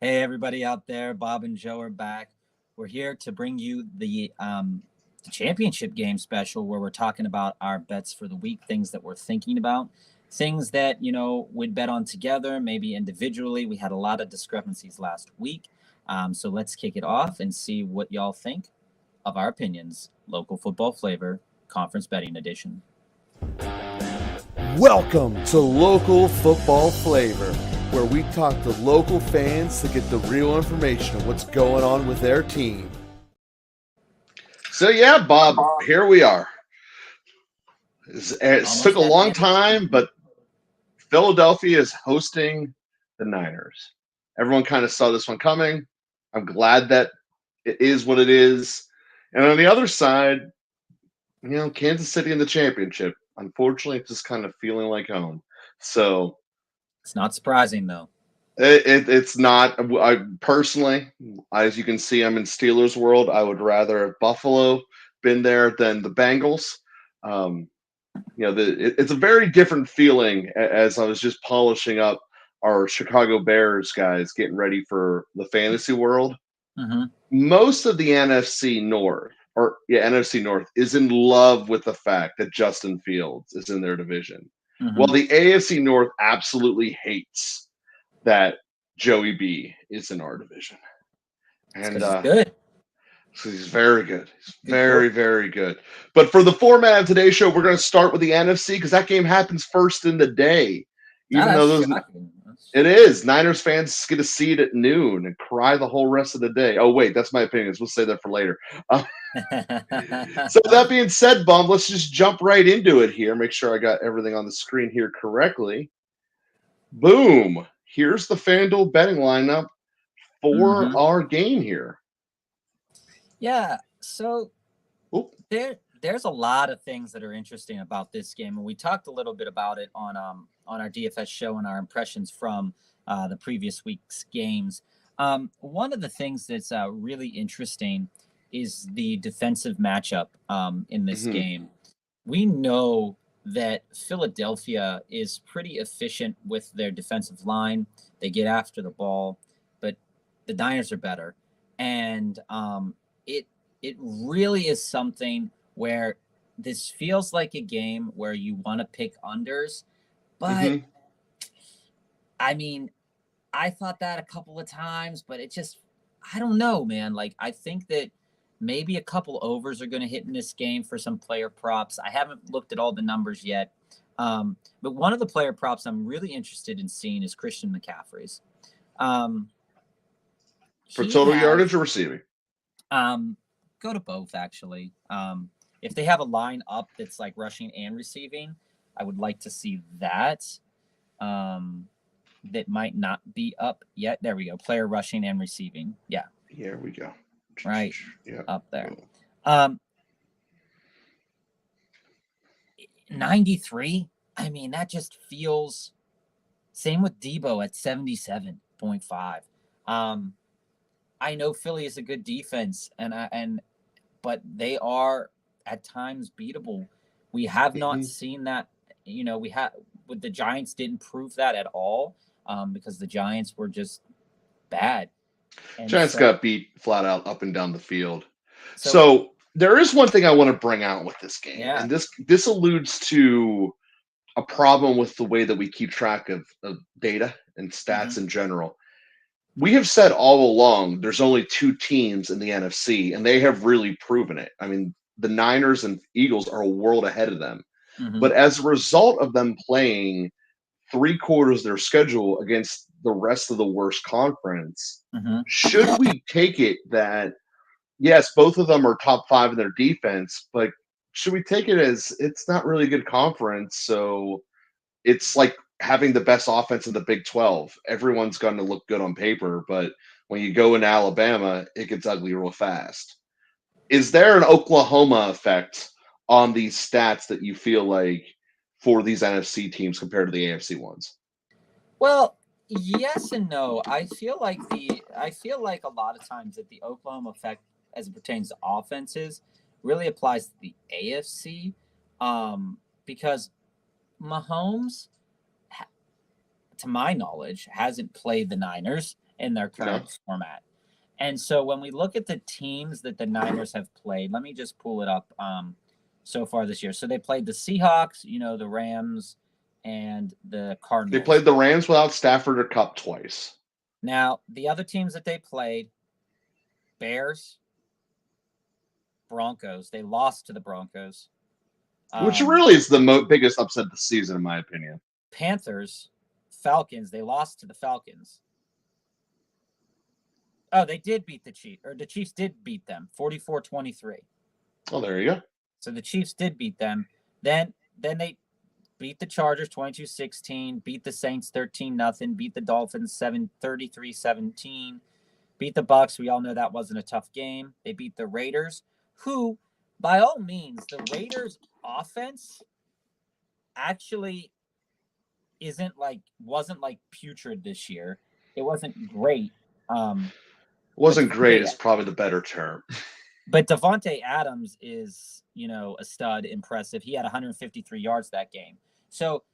Hey, everybody out there. Bob and Joe are back. We're here to bring you the championship game special where we're talking about our bets for the week, things that we're thinking about, things that, we'd bet on together, maybe individually. We had a lot of discrepancies last week. So let's kick it off and see what y'all think of our opinions. Local football flavor, conference betting edition. Welcome to Local Football Flavor, where we talk to local fans to get the real information of what's going on with their team. So yeah, Bob, here we are. It took a long time, but Philadelphia is hosting the Niners. Everyone kind of saw this one coming. I'm glad that it is what it is. And on the other side, Kansas City in the championship. Unfortunately, it's just kind of feeling like home. So it's not surprising, though. It's not. I personally, as you can see, I'm in Steelers world. I would rather have Buffalo been there than the Bengals. It's a very different feeling. As I was just polishing up our Chicago Bears guys getting ready for the fantasy world. Mm-hmm. Most of the NFC North is in love with the fact that Justin Fields is in their division. Mm-hmm. Well, the AFC North absolutely hates that Joey B is in our division. And he's good. So he's very good. He's very, very good. But for the format of today's show, we're going to start with the NFC because that game happens first in the day. It is. Niners fans get a seat at noon and cry the whole rest of the day. Oh, wait, that's my opinions. We'll say that for later. So that being said, Bum, let's just jump right into it here. Make sure I got everything on the screen here correctly. Boom. Here's the FanDuel betting lineup for our game here. Yeah, so there's a lot of things that are interesting about this game, and we talked a little bit about it on our DFS show and our impressions from the previous week's games. One of the things that's really interesting is the defensive matchup in this game. We know that Philadelphia is pretty efficient with their defensive line. They get after the ball, but the Niners are better. And it really is something where this feels like a game where you want to pick unders. But, I mean, I thought that a couple of times, but it just, I don't know, man. Like, I think that maybe a couple overs are going to hit in this game for some player props. I haven't looked at all the numbers yet. But one of the player props I'm really interested in seeing is Christian McCaffrey's. For total yardage or receiving? Go to both, actually. If they have a line up that's like rushing and receiving, I would like to see that. That might not be up yet. There we go. Player rushing and receiving. Yeah. Here we go. Right. Yeah. Up there. 93. I mean, that just feels same with Debo at 77.5. I know Philly is a good defense, but they are at times beatable. We have not seen that. With the Giants didn't prove that at all because the Giants were just bad. And Giants got beat flat out up and down the field. So there is one thing I want to bring out with this game, and this alludes to a problem with the way that we keep track of data and stats in general. We have said all along there's only two teams in the NFC, and they have really proven it. I mean, the Niners and Eagles are a world ahead of them. But as a result of them playing 3/4 of their schedule against the rest of the worst conference, should we take it that, yes, both of them are top 5 in their defense, but should we take it as it's not really a good conference, so it's like having the best offense in the Big 12. Everyone's going to look good on paper, but when you go into Alabama, it gets ugly real fast. Is there an Oklahoma effect on these stats that you feel like for these NFC teams compared to the AFC ones? Well, yes and no. I feel like a lot of times that the Oklahoma effect, as it pertains to offenses, really applies to the AFC, because Mahomes, to my knowledge, hasn't played the Niners, in their current format. And so when we look at the teams that the Niners have played, let me just pull it up so far this year. So they played the Seahawks, the Rams, and the Cardinals. They played the Rams without Stafford or Kupp twice. Now, the other teams that they played, Bears, Broncos. They lost to the Broncos. Which really is the biggest upset of the season, in my opinion. Panthers, Falcons. They lost to the Falcons. Oh, they did beat the Chiefs. Or the Chiefs did beat them, 44-23. Oh, there you go. So the Chiefs did beat them. Then they beat the Chargers 22-16, beat the Saints 13-0, beat the Dolphins 33-17, beat the Bucks. We all know that wasn't a tough game. They beat the Raiders, who, by all means, the Raiders' offense actually wasn't putrid this year. It wasn't great. Wasn't great is probably the better term. But Devontae Adams is, a stud, impressive. He had 153 yards that game. So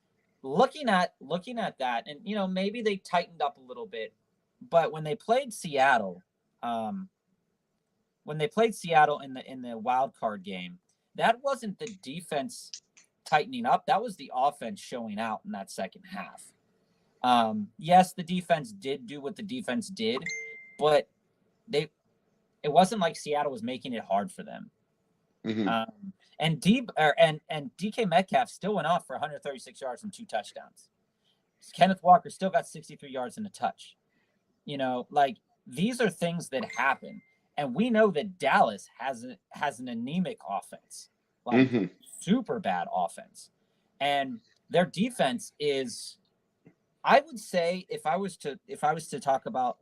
looking at that, and maybe they tightened up a little bit, but when they played Seattle, in the wild card game, that wasn't the defense tightening up. That was the offense showing out in that second half. Yes, the defense did do what the defense did, but it wasn't like Seattle was making it hard for them. Mm-hmm. And DK Metcalf still went off for 136 yards and 2 touchdowns. Kenneth Walker still got 63 yards and a touch. These are things that happen. And we know that Dallas has an anemic offense, super bad offense. And their defense is, I would say, if I was to talk about,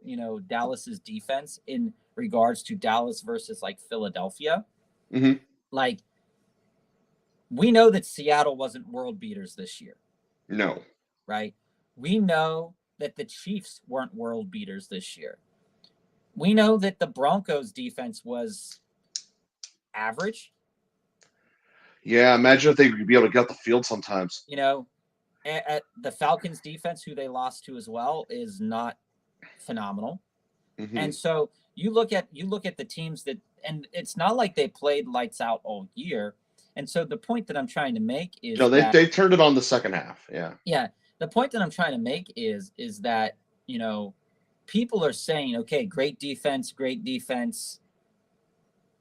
Dallas's defense in regards to Dallas versus Philadelphia, we know that Seattle wasn't world beaters this year. No. Right? We know that the Chiefs weren't world beaters this year. We know that the Broncos defense was average. Yeah, imagine if they could be able to get the field sometimes. The Falcons defense, who they lost to as well, is not phenomenal. Mm-hmm. And so you look at the teams that, and it's not like they played lights out all year. And so the point that I'm trying to make is they turned it on the second half. Yeah. Yeah. The point that I'm trying to make is that, people are saying, okay, great defense.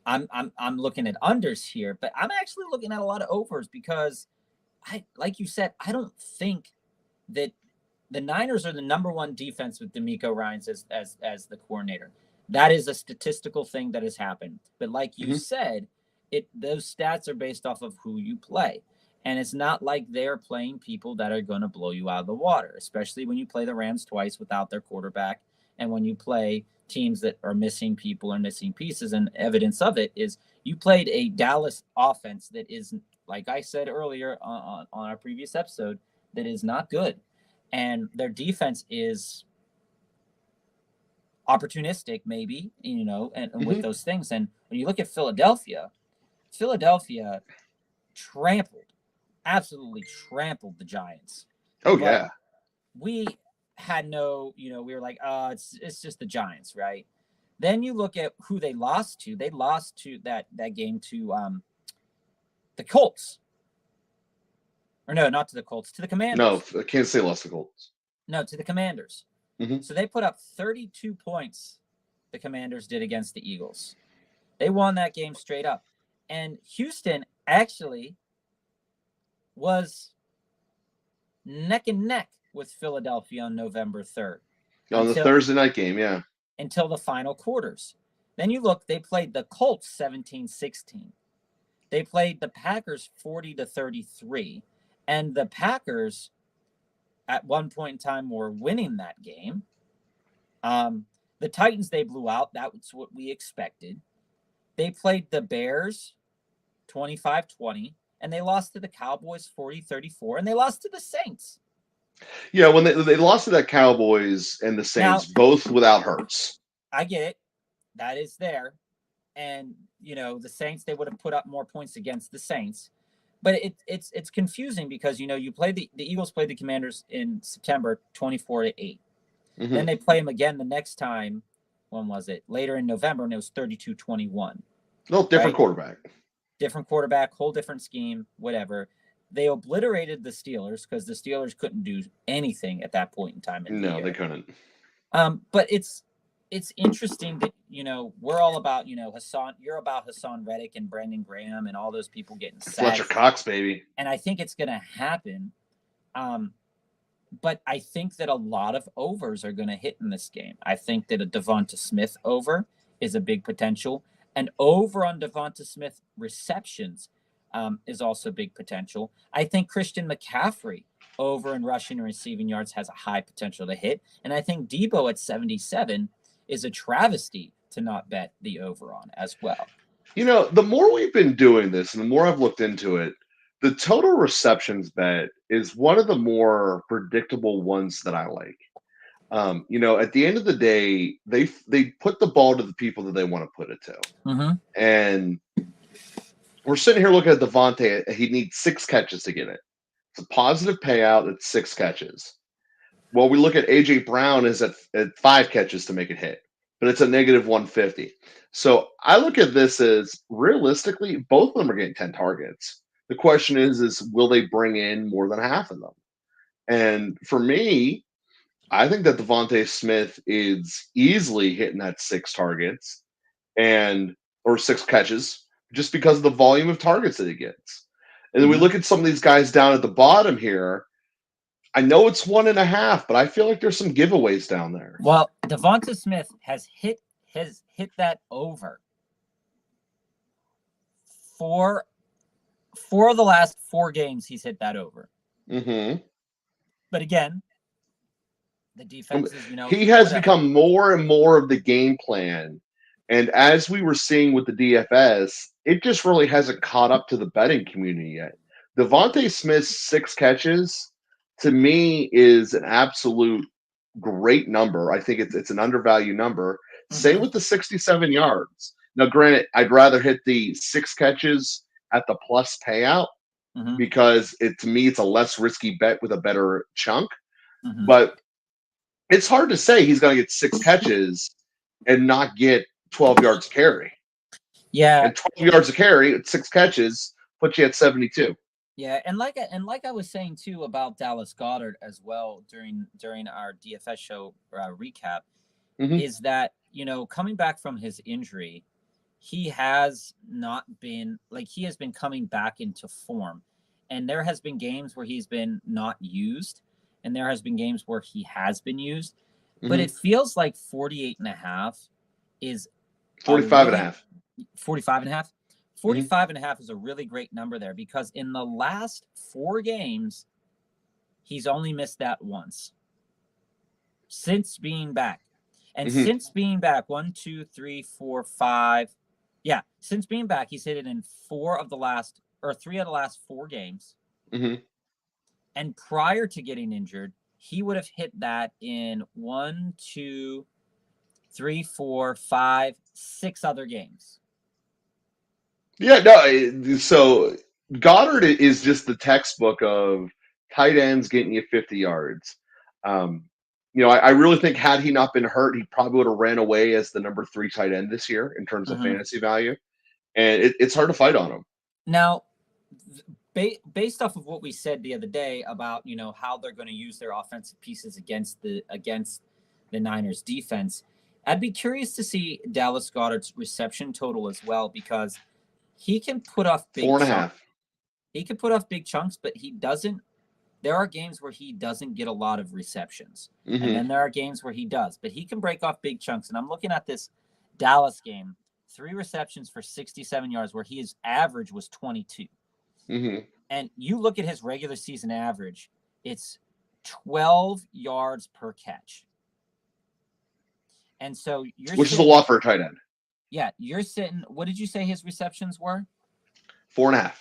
I'm looking at unders here, but I'm actually looking at a lot of overs because like you said, I don't think that the Niners are the number one defense with DeMeco Ryans as the coordinator. That is a statistical thing that has happened. But like you said, those stats are based off of who you play. And it's not like they're playing people that are going to blow you out of the water, especially when you play the Rams twice without their quarterback. And when you play teams that are missing people or missing pieces, and evidence of it is you played a Dallas offense that is, like I said earlier on our previous episode, that is not good. And their defense is opportunistic, maybe, and with those things. And when you look at Philadelphia absolutely trampled the Giants. Oh, but yeah. We had we were like, it's just the Giants, right? Then you look at who they lost to. They lost to that game to the Colts. Or no, not to the Colts, to the Commanders. No, I can't say lost to the Colts. No, to the Commanders. Mm-hmm. So they put up 32 points, the Commanders did against the Eagles. They won that game straight up. And Houston actually was neck and neck with Philadelphia on November 3rd. On the Thursday night game, yeah. Until the final quarters. Then you look, they played the Colts 17-16. They played the Packers 40-33. And the Packers, at one point in time, were winning that game. The Titans, they blew out. That was what we expected. They played the Bears 25-20. And they lost to the Cowboys 40-34. And they lost to the Saints. Yeah, when they lost to that Cowboys and the Saints, both without Hurts. I get it. That is there. And, the Saints, they would have put up more points against the Saints. But it's confusing because, you played the Eagles played the Commanders in September 24-8. Mm-hmm. Then they play him again the next time. When was it? Later in November, and it was 32-21. No, different quarterback. Different quarterback, whole different scheme, whatever. They obliterated the Steelers because the Steelers couldn't do anything at that point in time. No, they couldn't. But it's interesting that, we're all about, Hassan. You're about Hassan Reddick and Brandon Graham and all those people getting sacks. Fletcher Cox, baby. And I think it's going to happen. But I think that a lot of overs are going to hit in this game. I think that a Devonta Smith over is a big potential. And over on Devonta Smith receptions is also big potential. I think Christian McCaffrey over in rushing and receiving yards has a high potential to hit. And I think Debo at 77 is a travesty to not bet the over on as well. The more we've been doing this and the more I've looked into it, the total receptions bet is one of the more predictable ones that I like. At the end of the day, they put the ball to the people that they want to put it to. Mm-hmm. And we're sitting here looking at Devontae. He needs 6 catches to get it. It's a positive payout at 6 catches. Well, we look at A.J. Brown is at 5 catches to make it hit, but it's a negative 150. So I look at this as realistically, both of them are getting 10 targets. The question is will they bring in more than half of them? And for me, I think that Devonta Smith is easily hitting that 6 targets or 6 catches just because of the volume of targets that he gets. And then we look at some of these guys down at the bottom here. I know it's 1.5, but I feel like there's some giveaways down there. Well, Devonta Smith has hit that over 4 of the last 4 games. He's hit that over. Mm-hmm. But again, the defense is, he has become more and more of the game plan. And as we were seeing with the DFS, it just really hasn't caught up to the betting community yet. Devonta Smith's 6 catches, to me, is an absolute great number. I think it's an undervalued number. Mm-hmm. Same with the 67 yards. Now, granted, I'd rather hit the 6 catches at the plus payout because to me, it's a less risky bet with a better chunk. Mm-hmm. But it's hard to say he's going to get 6 catches and not get 12 yards a carry. Yeah. And 12 yards a carry at 6 catches puts you at 72. Yeah, and like I was saying too about Dallas Goedert as well during our DFS show recap, is that coming back from his injury, he has been coming back into form, and there has been games where he's been not used, and there has been games where he has been used, but it feels like 48.5 is 45.5. 45.5. 45.5 is a really great number there because in the last 4 games, he's only missed that once since being back. And since being back, 1, 2, 3, 4, 5. Yeah, since being back, he's hit it in 3 of the last 4 games. And prior to getting injured, he would have hit that in 1, 2, 3, 4, 5, 6 other games. Yeah, no. So Goddard is just the textbook of tight ends getting you 50 yards. I really think had he not been hurt, he probably would have ran away as the number 3 tight end this year in terms of fantasy value. And it's hard to fight on him. Now, based off of what we said the other day about, how they're going to use their offensive pieces against the Niners defense, I'd be curious to see Dallas Goedert's reception total as well, because he can put off big 4.5. He can put off big chunks, but he doesn't. There are games where he doesn't get a lot of receptions. And then there are games where he does. But he can break off big chunks. And I'm looking at this Dallas game, 3 receptions for 67 yards, where his average was 22. And you look at his regular season average, it's 12 yards per catch. And so which is a lot for a tight end. Yeah, you're sitting. What did you say his receptions were? 4.5.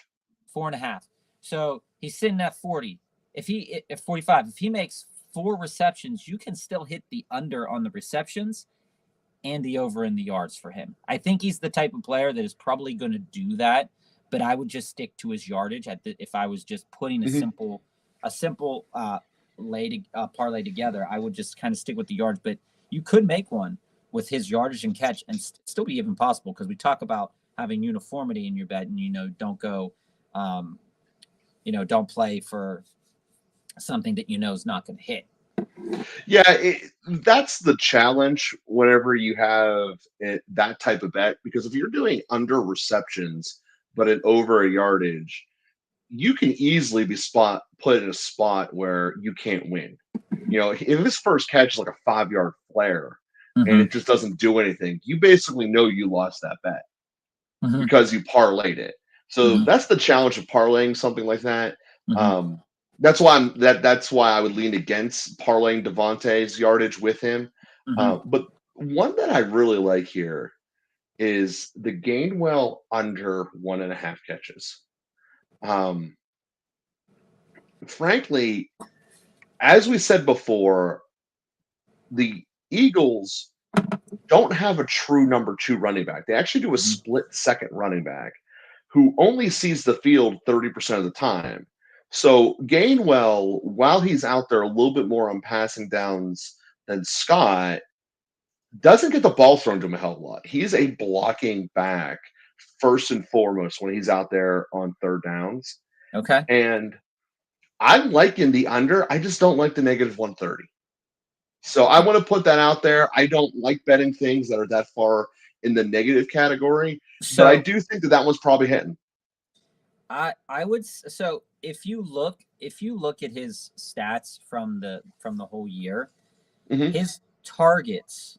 4.5. So he's sitting at 40. If 45, if he makes 4 receptions, you can still hit the under on the receptions and the over in the yards for him. I think he's the type of player that is probably going to do that, but I would just stick to his yardage if I was just putting a simple parlay together, I would just kind of stick with the yards. But you could make one with his yardage and catch and still be even possible, because we talk about having uniformity in your bet, and don't go, don't play for something that is not going to hit. Yeah, that's the challenge whenever you have that type of bet, because if you're doing under receptions but an over a yardage, you can easily be put in a spot where you can't win. If his first catch is like a 5-yard flare and it just doesn't do anything, you basically know you lost that bet because you parlayed it. So that's the challenge of parlaying something like that. That's why that's why I would lean against parlaying Devontae's yardage with him. But one that I really like here is the Gainwell under 1.5 catches. Frankly, as we said before, the Eagles don't have a true number 2 running back. They actually do a split second running back who only sees the field 30% of the time. So Gainwell, while he's out there a little bit more on passing downs than Scott, doesn't get the ball thrown to him a hell of a lot. He's a blocking back first and foremost when he's out there on third downs. Okay. And I'm liking the under. I just don't like the negative 130. So I want to put that out there. I don't like betting things that are that far in the negative category, but I do think that one's probably hitting. I would. So if you look at his stats from the whole year, his targets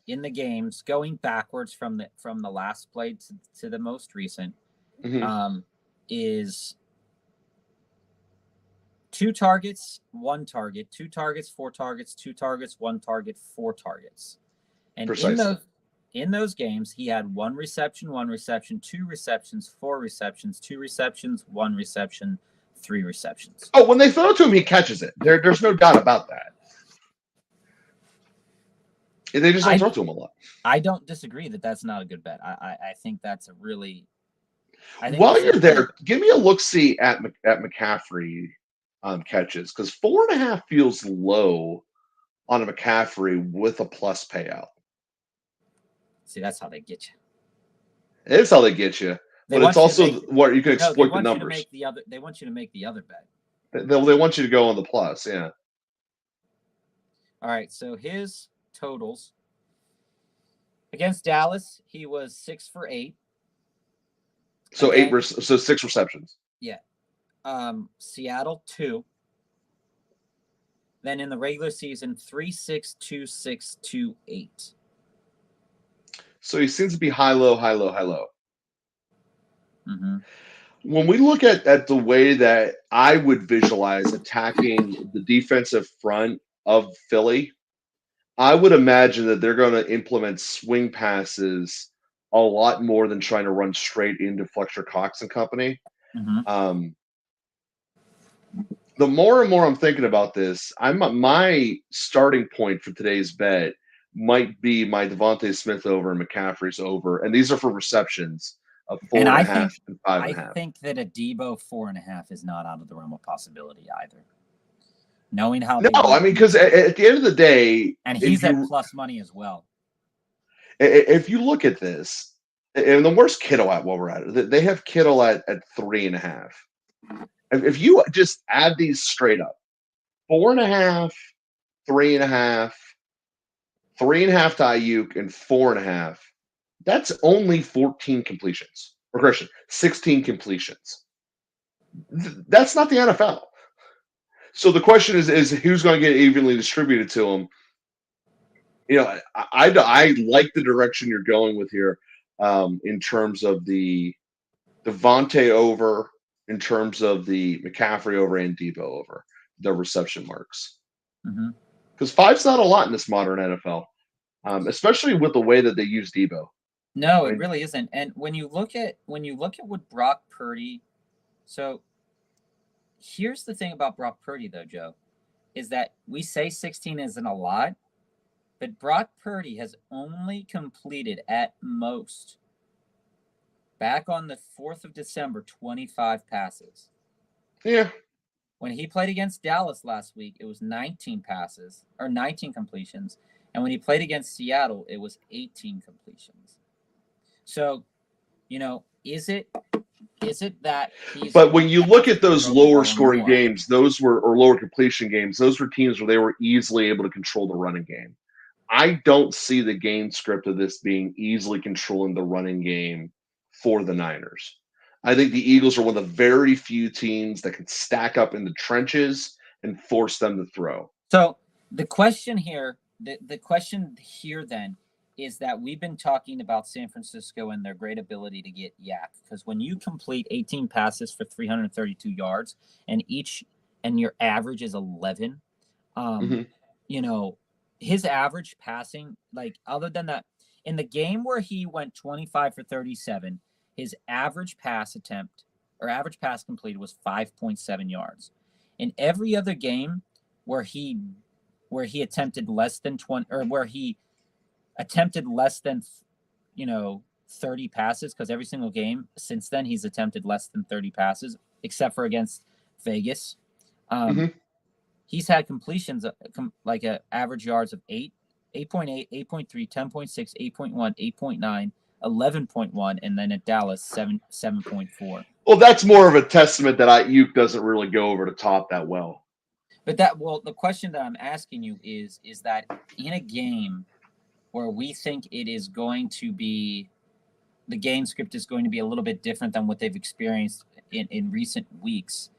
in the games going backwards from the last play to the most recent is 2 targets, 1 target, 2 targets, 4 targets, 2 targets, 1 target, 4 targets. And in those games, he had 1 reception, 2 receptions, 4 receptions, 2 receptions, 1 reception, 3 receptions. Oh, when they throw it to him, he catches it. There's no doubt about that. They just don't throw to him a lot. I don't disagree that that's not a good bet. I think that's a really. While you're there, give me a look-see at McCaffrey catches, because 4.5 feels low on a McCaffrey with a plus payout. See, that's how they get you. It is how they get you, but it's also what you can exploit the numbers. They want you to make the other bet. They want you to go on the plus, yeah. All right, so his totals against Dallas, he was 6 for 8. So 6 receptions. Yeah. Seattle 2. Then in the regular season, 3, 6, 2, 6, 2, 8. So he seems to be high, low, high, low, high, low. When we look at the way that I would visualize attacking the defensive front of Philly, I would imagine that they're going to implement swing passes a lot more than trying to run straight into Fletcher Cox and company. The more and more I'm thinking about this, my starting point for today's bet might be my Devontae Smith over and McCaffrey's over, and these are for receptions of 4.5 and 5.5. I think that a Debo 4.5 is not out of the realm of possibility either. Knowing how because at the end of the day, and he's at plus money as well. If you look at this, and the worst Kittle at while we're at it, they have Kittle at 3.5. If you just add these straight up, 4.5, 3.5, 3.5 to Ayuk, and 4.5, that's only 14 completions. Or correction, 16 completions. That's not the NFL. So the question is who's going to get evenly distributed to them? I like the direction you're going with here in terms of the Devontae over, in terms of the McCaffrey over and Debo over, the reception marks. Because 5's not a lot in this modern NFL, especially with the way that they use Debo. No, it really isn't. And when you look at what Brock Purdy, so here's the thing about Brock Purdy, though, Joe, is that we say 16 isn't a lot, but Brock Purdy has only completed at most, back on the 4th of December, 25 passes. Yeah. When he played against Dallas last week, it was 19 passes or 19 completions. And when he played against Seattle, it was 18 completions. So, is it that he's... But when you look at those lower scoring games, or lower completion games, those were teams where they were easily able to control the running game. I don't see the game script of this being easily controlling the running game for the Niners. I think the Eagles are one of the very few teams that can stack up in the trenches and force them to throw. So the question here, the question here then is that we've been talking about San Francisco and their great ability to get yak, because when you complete 18 passes for 332 yards and your average is 11, his average passing, like other than that, in the game where he went 25 for 37, his average pass attempt or average pass completed was 5.7 yards. In every other game where he attempted less than 20, or where he attempted less than 30 passes, because every single game since then he's attempted less than 30 passes, except for against Vegas. He's had completions like an average yards of 8, 8.8, 8.3, 10.6, 8.1, 8.9, 11.1, and then at Dallas 7.4. Well, that's more of a testament that Ayuk doesn't really go over the top that well. But the question that I'm asking you is that in a game where we think it is going to be, the game script is going to be a little bit different than what they've experienced in recent weeks.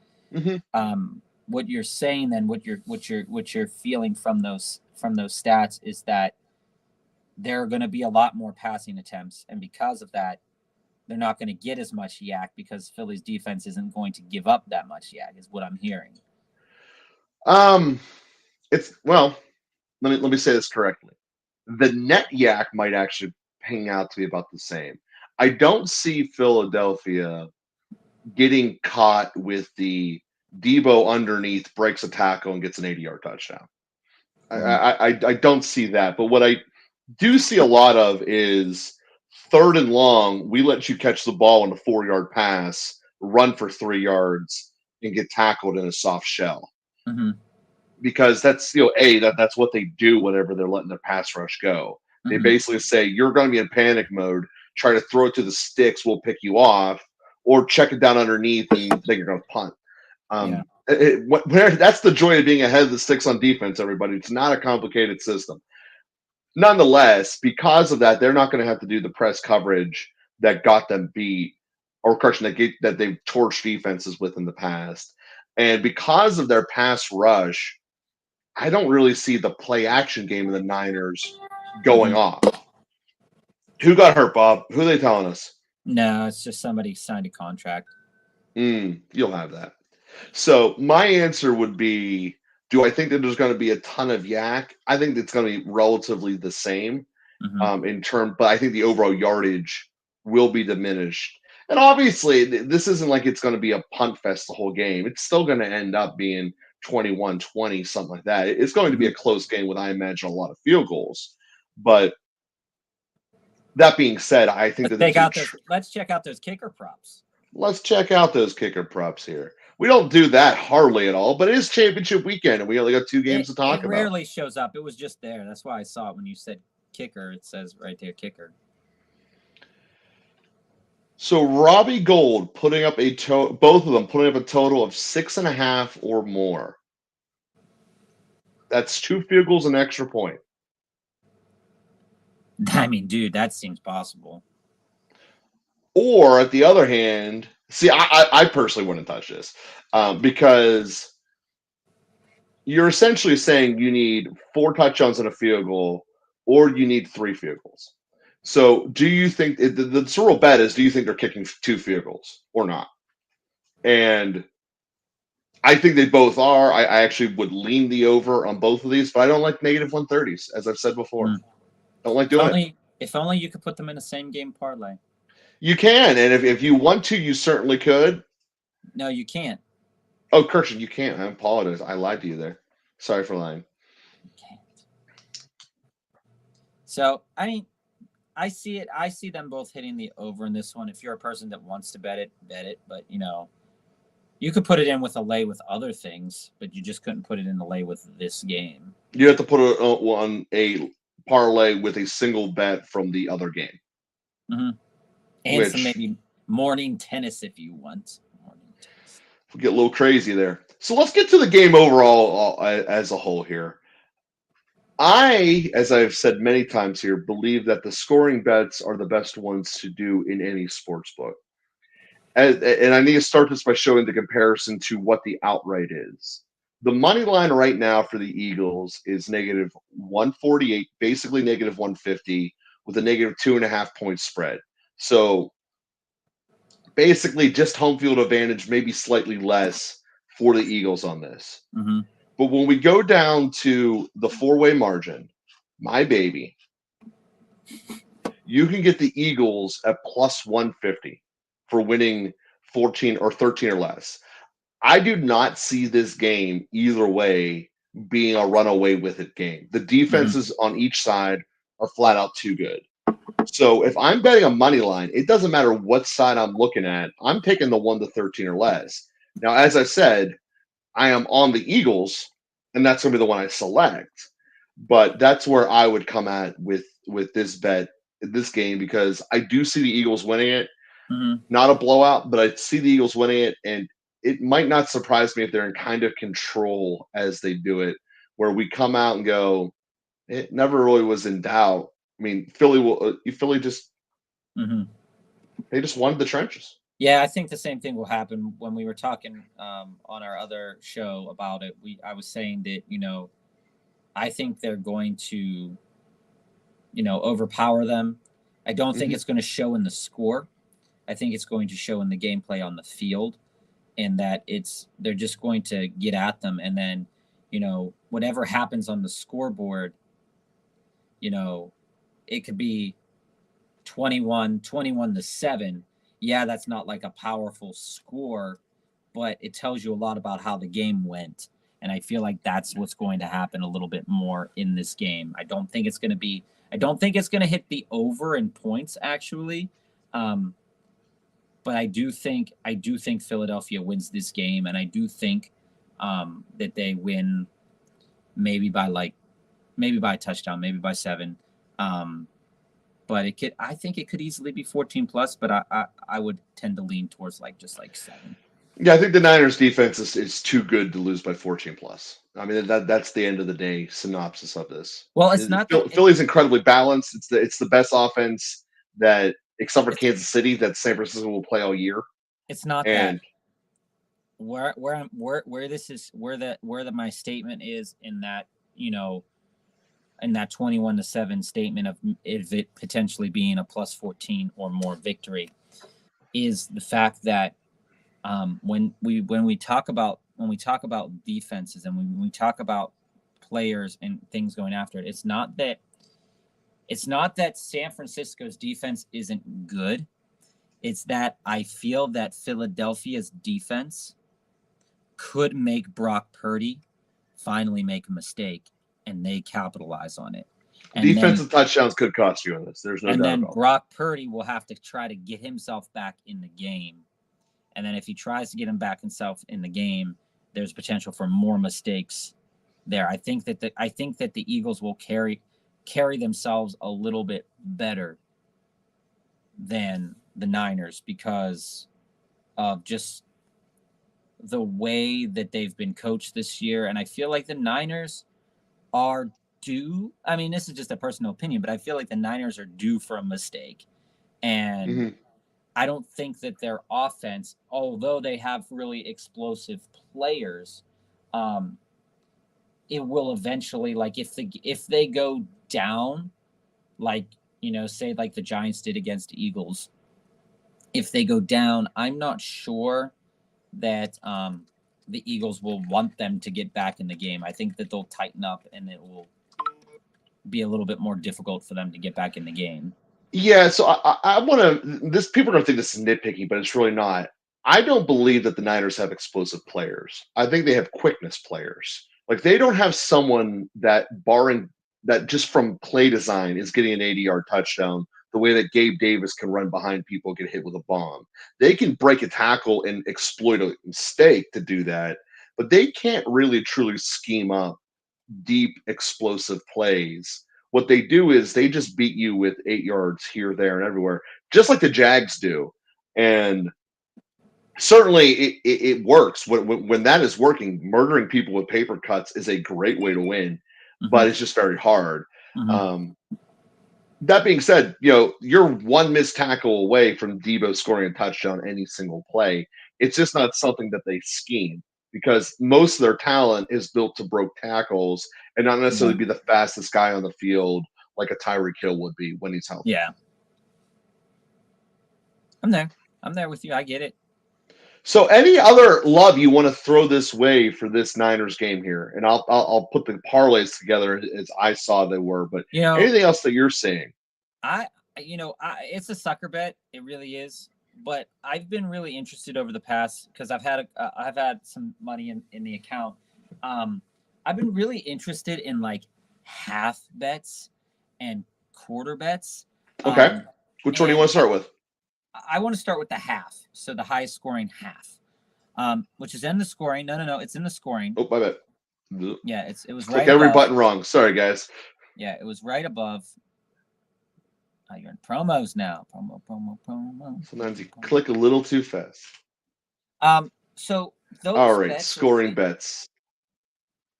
What you're saying then, what you're feeling from those stats is that there are going to be a lot more passing attempts, and because of that, they're not going to get as much yak because Philly's defense isn't going to give up that much yak, is what I'm hearing. Let me say this correctly. The net yak might actually hang out to be about the same. I don't see Philadelphia getting caught with the Debo underneath, breaks a tackle, and gets an 80-yard touchdown. I don't see that. But what I do see a lot of is 3rd and long, we let you catch the ball in a 4-yard pass, run for 3 yards, and get tackled in a soft shell. Because that's that's what they do whenever they're letting their pass rush go. They basically say, you're going to be in panic mode, try to throw it to the sticks, we'll pick you off, or check it down underneath and think you're going to punt. That's the joy of being ahead of the sticks on defense, everybody. It's not a complicated system. Nonetheless, because of that, they're not going to have to do the press coverage that got them beat, or that they've torched defenses with in the past. And because of their pass rush, I don't really see the play action game of the Niners going off. Who got hurt, Bob? Who are they telling us? No, it's just somebody signed a contract. You'll have that. So my answer would be, do I think that there's going to be a ton of yak? I think it's going to be relatively the same but I think the overall yardage will be diminished. And obviously, this isn't like it's going to be a punt fest the whole game. It's still going to end up being 21-20, something like that. It's going to be a close game with, I imagine, a lot of field goals. But that being said, I think let's check out those kicker props. Let's check out those kicker props here. We don't do that hardly at all, but it is championship weekend, and we only got 2 games to talk about. It rarely shows up. It was just there. That's why I saw it when you said kicker. It says right there, kicker. So Robbie Gould putting up both of them putting up a total of 6.5 or more. That's 2 field goals and extra point. I mean, dude, that seems possible. Or at the other hand, see, I personally wouldn't touch this because you're essentially saying you need 4 touchdowns and a field goal, or you need 3 field goals. So do you think the real bet is, do you think they're kicking 2 field goals or not? And I think they both are. I actually would lean the over on both of these, but I don't like negative 130s, as I've said before. Don't like doing it. If only you could put them in a same game parlay. You can, and if you want to, you certainly could. No, you can't. Oh, Kirsten, you can't. I apologize. I lied to you there. Sorry for lying. You can't. So, I mean, I see it. I see them both hitting the over in this one. If you're a person that wants to bet it, bet it. But, You could put it in with a lay with other things, but you just couldn't put it in the lay with this game. You have to put it on a parlay with a single bet from the other game. Mm-hmm. And some maybe morning tennis if you want. We'll get a little crazy there. So let's get to the game overall as a whole here. I, as I've said many times here, believe that the scoring bets are the best ones to do in any sports book. And I need to start this by showing the comparison to what the outright is. The money line right now for the Eagles is negative 148, basically negative 150, with a negative 2.5 point spread. So basically just home field advantage, maybe slightly less for the Eagles on this. Mm-hmm. But when we go down to the four-way margin, my baby, you can get the Eagles at plus 150 for winning 14 or 13 or less. I do not see this game either way being a runaway with it game. The defenses on each side are flat out too good. So if I'm betting a money line, it doesn't matter what side I'm looking at. I'm taking the 1 to 13 or less. Now, as I said, I am on the Eagles, and that's going to be the one I select. But that's where I would come at with this bet, this game, because I do see the Eagles winning it. Not a blowout, but I see the Eagles winning it, and it might not surprise me if they're in kind of control as they do it, where we come out and go, it never really was in doubt. I mean, Philly just they just wanted the trenches. Yeah, I think the same thing will happen. When we were talking on our other show about it, I was saying that, I think they're going to, overpower them. I don't think it's going to show in the score. I think it's going to show in the gameplay on the field, and that they're just going to get at them. And then, whatever happens on the scoreboard, it could be 21-7. Yeah, that's not like a powerful score, but it tells you a lot about how the game went. And I feel like that's what's going to happen a little bit more in this game. I don't think it's going to hit the over in points, actually. But I do think Philadelphia wins this game, and I do think that they win maybe by a touchdown, maybe by 7. But I think it could easily be 14 plus, but I would tend to lean towards just 7. Yeah, I think the Niners defense is too good to lose by 14 plus. I mean, that's the end of the day synopsis of this. Well, it's not Philly's incredibly balanced. It's the best offense that, except for Kansas City, that San Francisco will play all year. It's not that. Where my statement is in that, in that 21-7 statement of it potentially being a plus 14 or more victory, is the fact that when we talk about defenses and when we talk about players and things going after it, it's not that San Francisco's defense isn't good. It's that I feel that Philadelphia's defense could make Brock Purdy finally make a mistake, and they capitalize on it. And defensive touchdowns could cost you in this. There's no doubt about it. And then Brock Purdy will have to try to get himself back in the game. And then if he tries to get himself in the game, there's potential for more mistakes there. I think that the Eagles will carry themselves a little bit better than the Niners because of just the way that they've been coached this year. And I feel like the Niners are due. I mean, this is just a personal opinion, but I feel like the Niners are due for a mistake. And I don't think that their offense, although they have really explosive players, it will eventually, if they go down, say like the Giants did against the Eagles, if they go down, I'm not sure that the Eagles will want them to get back in the game. I think that they'll tighten up and it will be a little bit more difficult for them to get back in the game. Yeah, so I want to. This people are going to think this is nitpicky, but it's really not. I don't believe that the Niners have explosive players. I think they have quickness players. Like they don't have someone that, barring that, just from play design, is getting an 80-yard touchdown the way that Gabe Davis can run behind people, get hit with a bomb. They can break a tackle and exploit a mistake to do that, but they can't really truly scheme up deep, explosive plays. What they do is they just beat you with 8 yards here, there, and everywhere, just like the Jags do. And certainly it works. When that is working, murdering people with paper cuts is a great way to win, but it's just very hard. That being said, you're one missed tackle away from Debo scoring a touchdown any single play. It's just not something that they scheme, because most of their talent is built to broke tackles and not necessarily be the fastest guy on the field like a Tyreek Hill would be when he's healthy. Yeah. I'm there with you. I get it. So any other love you want to throw this way for this Niners game here? And I'll put the parlays together as I saw they were, but anything else that you're seeing? It's a sucker bet. It really is. But I've been really interested over the past, because I've had some money in the account. I've been really interested in like half bets and quarter bets. Okay. Which one do you want to start with? I want to start with the half. So the highest scoring half, which is in the scoring. No. It's in the scoring. Oh, my bad. Yeah, it was Click right every above. button wrong. Sorry, guys. Yeah, it was right above. You're in promos now. Promo. Sometimes you click a little too fast. So those all right, scoring bets.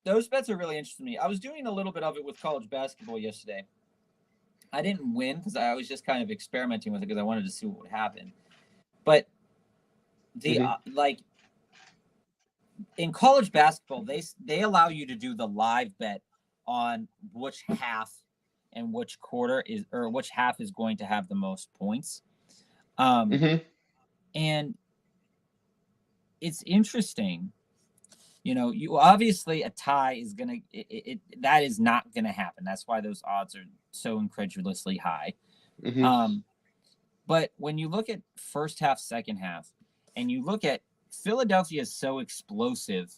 Those bets are really interesting to me. I was doing a little bit of it with college basketball yesterday. I didn't win because I was just kind of experimenting with it because I wanted to see what would happen. But the in college basketball, they allow you to do the live bet on which half and which quarter is, or which half is going to have the most points. And it's interesting. You obviously a tie is going to, that is not going to happen. That's why those odds are so incredulously high. But when you look at first half, second half, and you look at Philadelphia is so explosive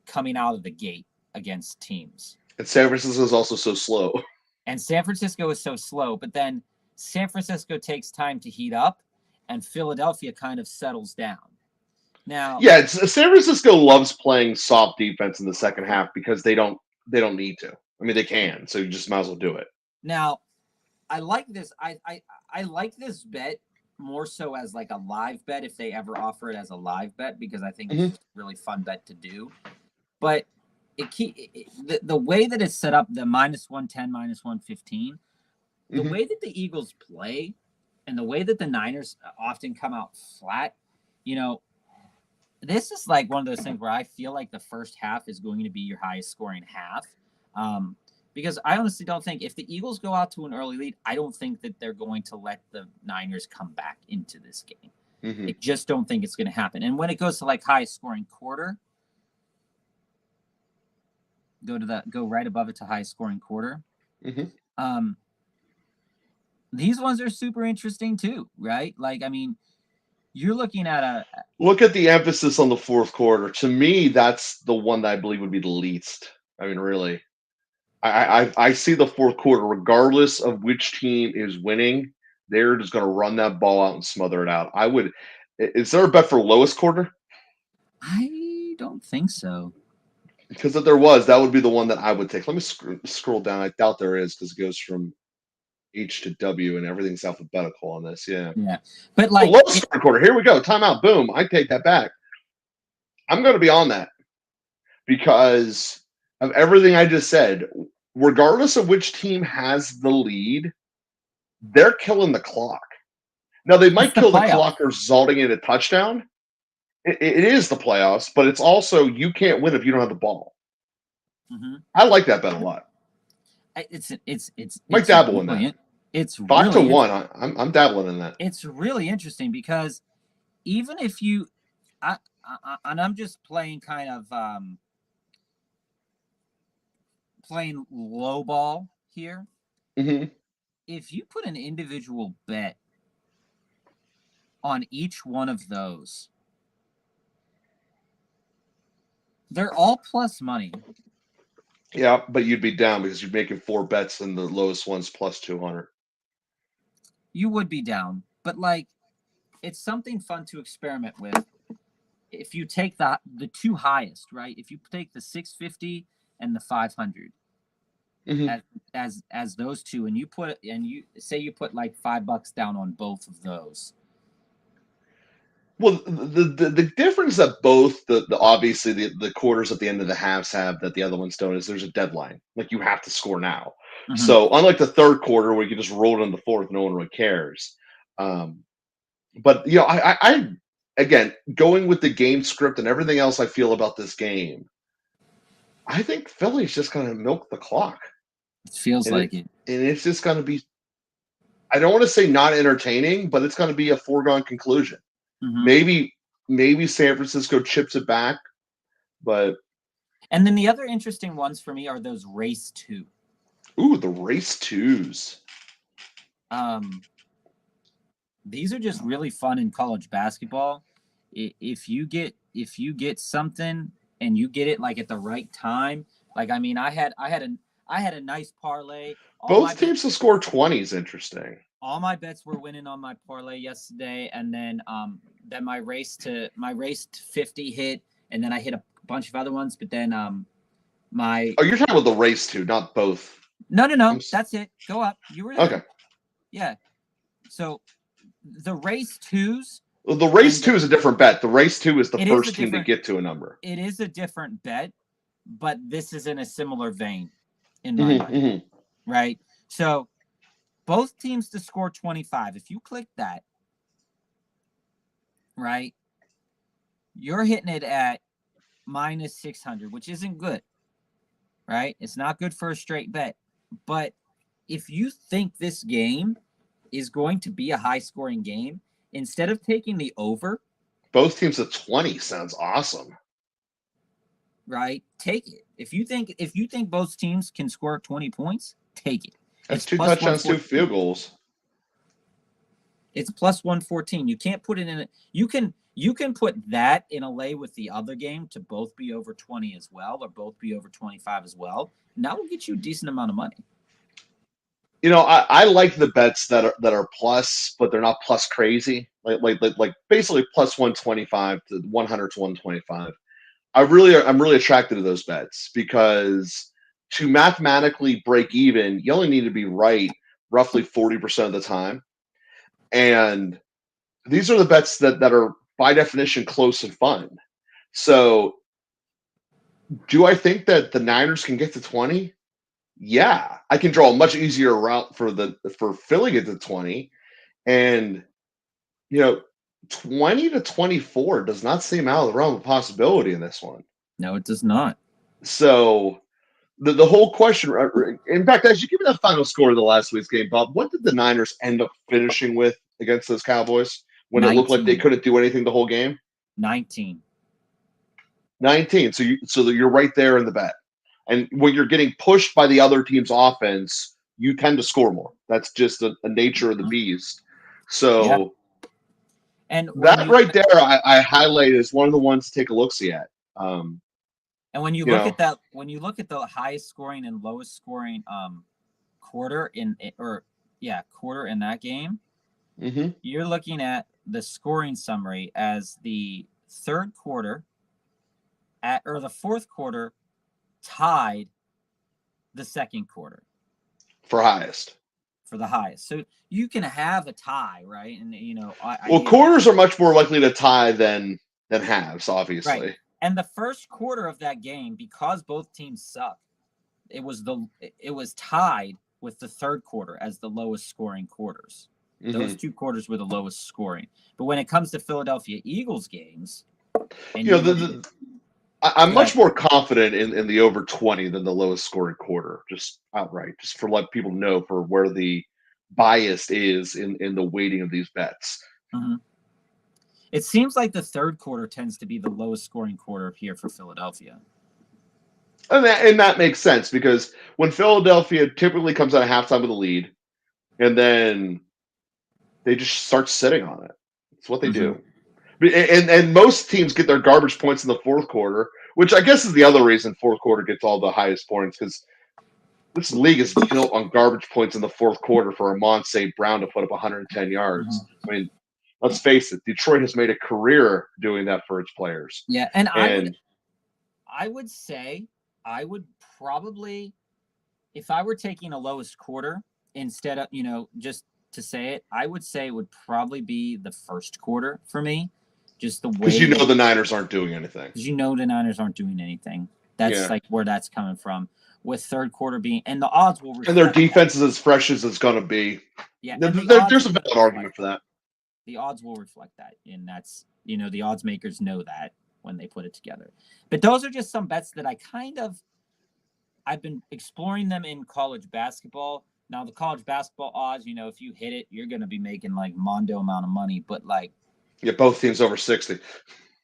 coming out of the gate against teams. And San Francisco is also so slow. And San Francisco is so slow, but then San Francisco takes time to heat up and Philadelphia kind of settles down. Now, yeah, San Francisco loves playing soft defense in the second half because they don't need to. I mean, they can, so you just might as well do it. Now, I like this. I like this bet more so as like a live bet if they ever offer it as a live bet, because I think it's just a really fun bet to do. But the way that it's set up, the -110, -115, the way that the Eagles play and the way that the Niners often come out flat, this is like one of those things where I feel like the first half is going to be your highest scoring half. Because I honestly don't think if the Eagles go out to an early lead, I don't think that they're going to let the Niners come back into this game. I just don't think it's going to happen. And when it goes to like highest scoring quarter, go right above it to highest scoring quarter. These ones are super interesting too, right? Like, I mean, you're looking at look at the emphasis on the fourth quarter. To me, that's the one that I believe would be the least. I mean, really. I see the fourth quarter, regardless of which team is winning, they're just going to run that ball out and smother it out. Is there a bet for lowest quarter? I don't think so. Because if there was, that would be the one that I would take. Let me scroll down. I doubt there is, because it goes from H to W and everything's alphabetical on this. Yeah. But like lowest quarter. Here we go. Timeout. Boom. I take that back. I'm going to be on that because of everything I just said. Regardless of which team has the lead, they're killing the clock. Now, they might kill the clock resulting in a touchdown. It is the playoffs, but it's also you can't win if you don't have the ball. I like that bet a lot. It's might dabble in that. It's 5-1. I'm dabbling in that. It's really interesting because even if you, and I'm just playing kind of playing low ball here. If you put an individual bet on each one of those, they're all plus money. Yeah, but you'd be down because you're making 4 bets and the lowest one's plus 200. You would be down, but like, it's something fun to experiment with. If you take the two highest, right? If you take the 650 and the 500 as those two, and you say you put like $5 down on both of those. Well, the difference that both the obviously the quarters at the end of the halves have that the other ones don't is there's a deadline. Like you have to score now. So unlike the third quarter where you can just roll it in the fourth, no one really cares. But I again going with the game script and everything else I feel about this game, I think Philly's just going to milk the clock. It feels like it, and it's just going to be. I don't want to say not entertaining, but it's going to be a foregone conclusion. Maybe San Francisco chips it back, but and then the other interesting ones for me are those race 2. Ooh, the race 2s. These are just really fun in college basketball. If you get something and you get it like at the right time, like I mean, I had a nice parlay. Both teams to score 20 is interesting. All my bets were winning on my parlay yesterday, and then my race to 50 hit, and then I hit a bunch of other ones. But then you're talking about the race 2, not both. No, that's it. Go up. You were there. Okay. Yeah. So the race 2s. Well, the race 2 is a different bet. The race 2 is the first team to get to a number. It is a different bet, but this is in a similar vein in my mind, right? So both teams to score 25. If you click that, right, you're hitting it at minus 600, which isn't good, right? It's not good for a straight bet. But if you think this game is going to be a high-scoring game, instead of taking the over, both teams at 20 sounds awesome, right? Take it. If you think both teams can score 20 points, take it. That's 2 touchdowns, 2 field goals. It's plus 114. You can't put it in. You can put that in a lay with the other game to both be over 20 as well, or both be over 25 as well. And that will get you a decent amount of money. I like the bets that are plus, but they're not plus crazy. Like basically plus 125 to 100 to 125. I'm really attracted to those bets because to mathematically break even, you only need to be right roughly 40% of the time. And these are the bets that are by definition close and fun. So do I think that the Niners can get to 20? Yeah, I can draw a much easier route for Philly to get to 20. And 20 to 24 does not seem out of the realm of possibility in this one. No, it does not. So the whole question, in fact, as you give me the final score of the last week's game, Bob, what did the Niners end up finishing with against those Cowboys when 19. It looked like they couldn't do anything the whole game? 19. So you're right there in the bet. And when you're getting pushed by the other team's offense, you tend to score more. That's just the nature of the beast. So yeah. And that right there, I highlight as one of the ones to take a look-see at. And when you look at that, when you look at the highest scoring and lowest scoring quarter in that game, you're looking at the scoring summary as the third quarter or the fourth quarter tied the second quarter for the highest. So you can have a tie, right? And quarters are much more likely to tie than halves, obviously. Right. And the first quarter of that game, because both teams suck, it was tied with the third quarter as the lowest scoring quarters. Those two quarters were the lowest scoring. But when it comes to Philadelphia Eagles games, I'm much more confident in the over 20 than the lowest scoring quarter, just outright, just for let people know for where the bias is in the weighting of these bets. It seems like the third quarter tends to be the lowest scoring quarter here for Philadelphia. And that makes sense because when Philadelphia typically comes out of halftime with a lead, and then they just start sitting on it. It's what they do. And most teams get their garbage points in the fourth quarter, which I guess is the other reason fourth quarter gets all the highest points because This league is built on garbage points in the fourth quarter for Amon St. Brown to put up 110 yards. Mm-hmm. I mean, let's face it, Detroit has made a career doing that for its players. Yeah, and I would say I would probably, if I were taking a lowest quarter instead of, just to say it, I would say it would probably be the first quarter for me. Just the way, because the Niners aren't doing anything. Because the Niners aren't doing anything. That's like where that's coming from. With third quarter being, and the odds will reflect. And their defense is as fresh as it's going to be. Yeah, there's a valid argument for that. The odds will reflect that, and that's the odds makers know that when they put it together. But those are just some bets that I've been exploring them in college basketball. Now the college basketball odds, if you hit it, you're going to be making like mondo amount of money. But like, both teams over 60.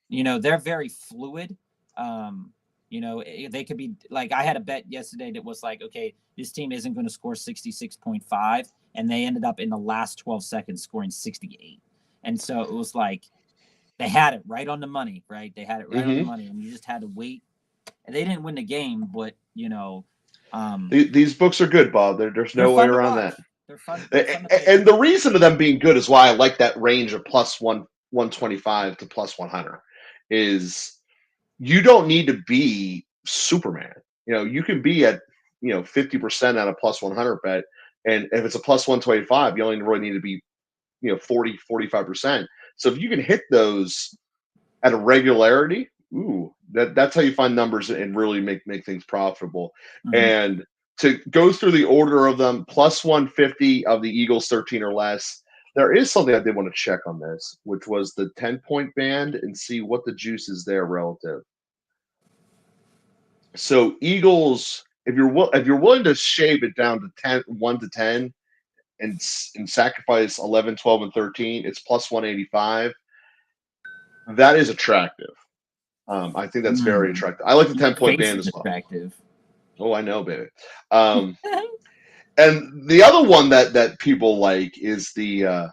They're very fluid. They could be like, I had a bet yesterday that was like, okay, this team isn't going to score 66.5, and they ended up in the last 12 seconds scoring 68. And so it was like they had it right on the money, right? They had it right on the money, and you just had to wait. And they didn't win the game, but these books are good, Bob. There's no way around that. They're fun. And the reason of them being good is why I like that range of plus 125 to plus 100 is you don't need to be Superman. You can be at 50% on a plus 100 bet, and if it's a plus 125, you only really need to be 40-45%. So if you can hit those at a regularity, that's how you find numbers and really make things profitable. Mm-hmm. And to go through the order of them, plus 150 of the Eagles 13 or less. There is something I did want to check on this, which was the 10-point band, and see what the juice is there relative. So Eagles, if you're willing to shave it down to 1 to 10 and sacrifice 11, 12, and 13, it's plus 185. That is attractive. I think that's very attractive. I like the 10-point band as well. Attractive. Oh, I know, baby. And the other one that people like is the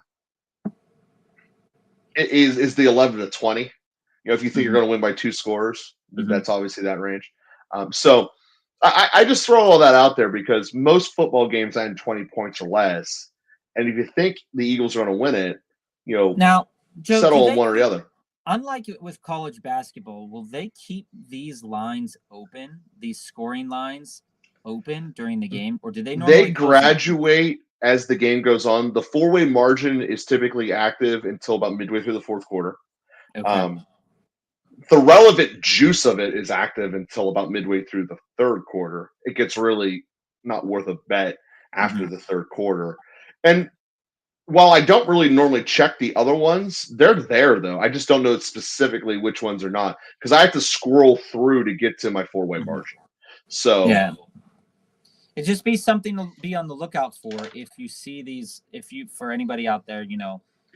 is the 11 to 20. If you think you're going to win by 2 scores, that's obviously that range. So I just throw all that out there because most football games end 20 points or less, and if you think the Eagles are going to win it, now Joe, settle on one or the other. Unlike with college basketball, will they keep these lines open, these scoring lines open during the game, or do they normally? They graduate as the game goes on. The 4-way margin is typically active until about midway through the fourth quarter. Okay. The relevant juice of it is active until about midway through the third quarter. It gets really not worth a bet after the third quarter. And while I don't really normally check the other ones, they're there, though. I just don't know specifically which ones are not, because I have to scroll through to get to my 4-way margin. So yeah, it'd just be something to be on the lookout for if you see these. For anybody out there,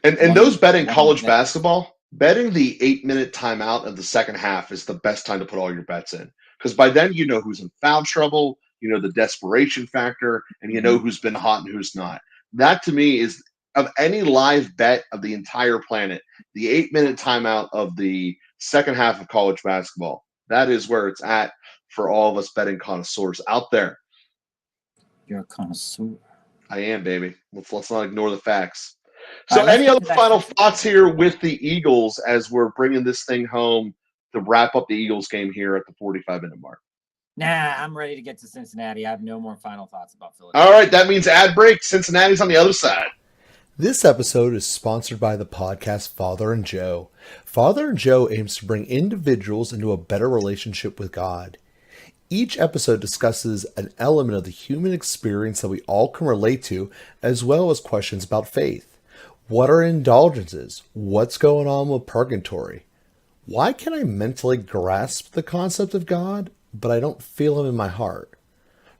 And those betting college basketball, betting the 8-minute timeout of the second half is the best time to put all your bets in, because by then you know who's in foul trouble, the desperation factor, and who's been hot and who's not. That to me is, of any live bet of the entire planet, the 8-minute timeout of the second half of college basketball. That is where it's at for all of us betting connoisseurs out there. You're a connoisseur. I am, baby. Let's not ignore the facts. So any other final thoughts here with the Eagles as we're bringing this thing home to wrap up the Eagles game here at the 45-minute mark? Nah, I'm ready to get to Cincinnati. I have no more final thoughts about Philadelphia. All right, that means ad break. Cincinnati's on the other side. This episode is sponsored by the podcast Father and Joe. Father and Joe aims to bring individuals into a better relationship with God. Each episode discusses an element of the human experience that we all can relate to, as well as questions about faith. What are indulgences? What's going on with purgatory? Why can I mentally grasp the concept of God, but I don't feel him in my heart?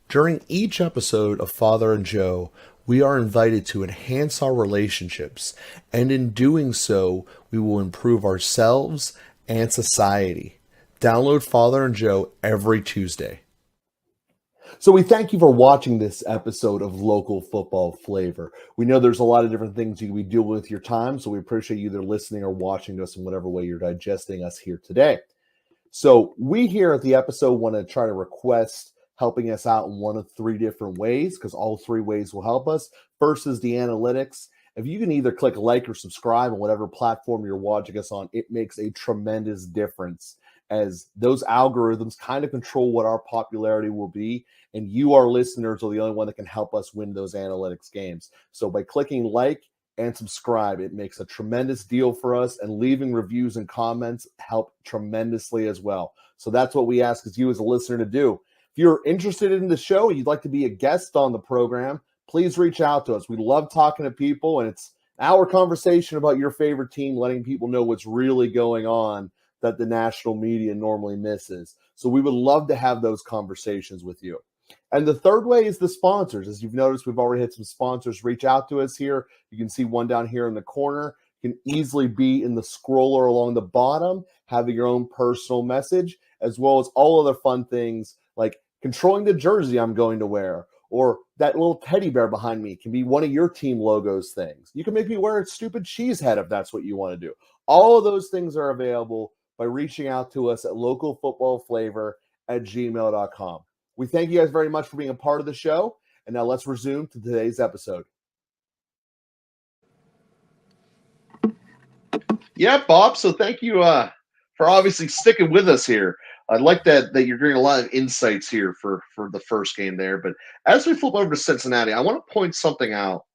During each episode of Father and Joe, we are invited to enhance our relationships, and in doing so, we will improve ourselves and society. Download Father and Joe every Tuesday. So we thank you for watching this episode of Local Football Flavor. We know there's a lot of different things you can be dealing with your time, so we appreciate you either listening or watching us in whatever way you're digesting us here today. So we here at the episode want to try to request helping us out in one of 3 different ways, because all 3 ways will help us. First is the analytics. If you can either click like or subscribe on whatever platform you're watching us on, it makes a tremendous difference, as those algorithms kind of control what our popularity will be. And you, our listeners, are the only one that can help us win those analytics games. So by clicking like and subscribe, it makes a tremendous deal for us, and leaving reviews and comments help tremendously as well. So that's what we ask you as a listener to do. If you're interested in the show and you'd like to be a guest on the program, please reach out to us. We love talking to people, and it's our conversation about your favorite team, letting people know what's really going on that the national media normally misses. So we would love to have those conversations with you. And the third way is the sponsors. As you've noticed, we've already had some sponsors reach out to us here. You can see one down here in the corner. You can easily be in the scroller along the bottom, having your own personal message, as well as all other fun things like controlling the jersey I'm going to wear, or that little teddy bear behind me can be one of your team logos things. You can make me wear a stupid cheese head if that's what you want to do. All of those things are available by reaching out to us at localfootballflavor@gmail.com. We thank you guys very much for being a part of the show. And now let's resume to today's episode. Yeah, Bob. So thank you for obviously sticking with us here. I like that you're getting a lot of insights here for the first game there. But as we flip over to Cincinnati, I want to point something out.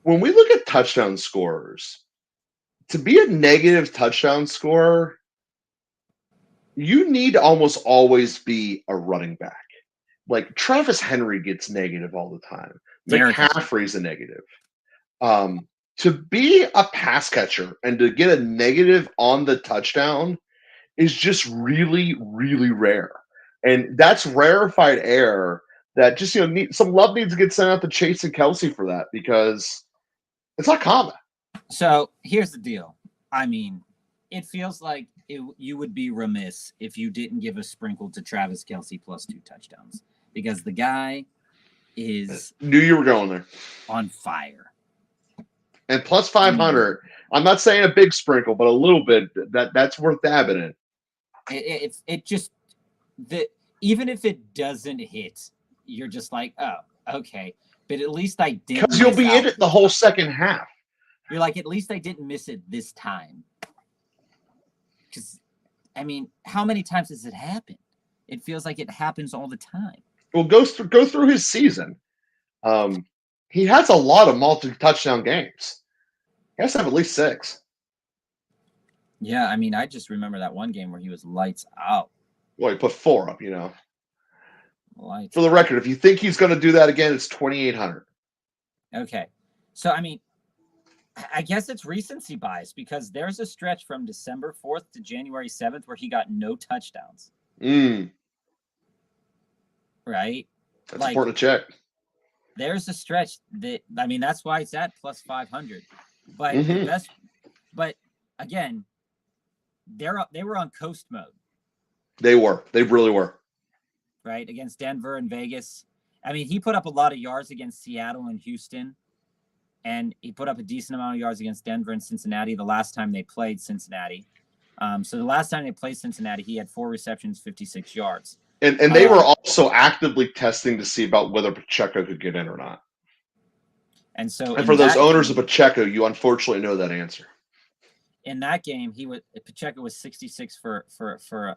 When we look at touchdown scorers, to be a negative touchdown scorer, you need to almost always be a running back. Like Travis Henry gets negative all the time. McCaffrey's a negative. To be a pass catcher and to get a negative on the touchdown is just really, really rare. And that's rarefied air that just, some love needs to get sent out to Chase and Kelsey for that, because it's not common. So here's the deal. I mean, it feels like you would be remiss if you didn't give a sprinkle to Travis Kelsey plus 2 touchdowns, because the guy is knew you were going there on fire. And plus 500. I'm not saying a big sprinkle, but a little bit. That's worth dabbing in. It just even if it doesn't hit, you're just like, oh, okay. But at least I didn't. Because you'll be in it the whole second half. You're like, at least I didn't miss it this time. Because, I mean, how many times does it happen? It feels like it happens all the time. Well, go through his season. He has a lot of multi-touchdown games. He has to have at least 6. Yeah, I mean, I just remember that one game where he was lights out. Well, he put 4 up, Lights For the record, if you think he's going to do that again, it's 2,800. Okay. So, I mean, I guess it's recency bias, because there's a stretch from December 4th to January 7th where he got no touchdowns. Right? That's important to check. There's a stretch that, I mean, that's why it's at plus 500. But but again, they were on coast mode. They were. They really were. Right? Against Denver and Vegas. I mean, he put up a lot of yards against Seattle and Houston. And he put up a decent amount of yards against Denver and Cincinnati the last time they played Cincinnati. So the last time they played Cincinnati, he had 4 receptions, 56 yards. And they were also actively testing to see about whether Pacheco could get in or not. And so, for those owners of Pacheco, you unfortunately know that answer. In that game, Pacheco was 66 for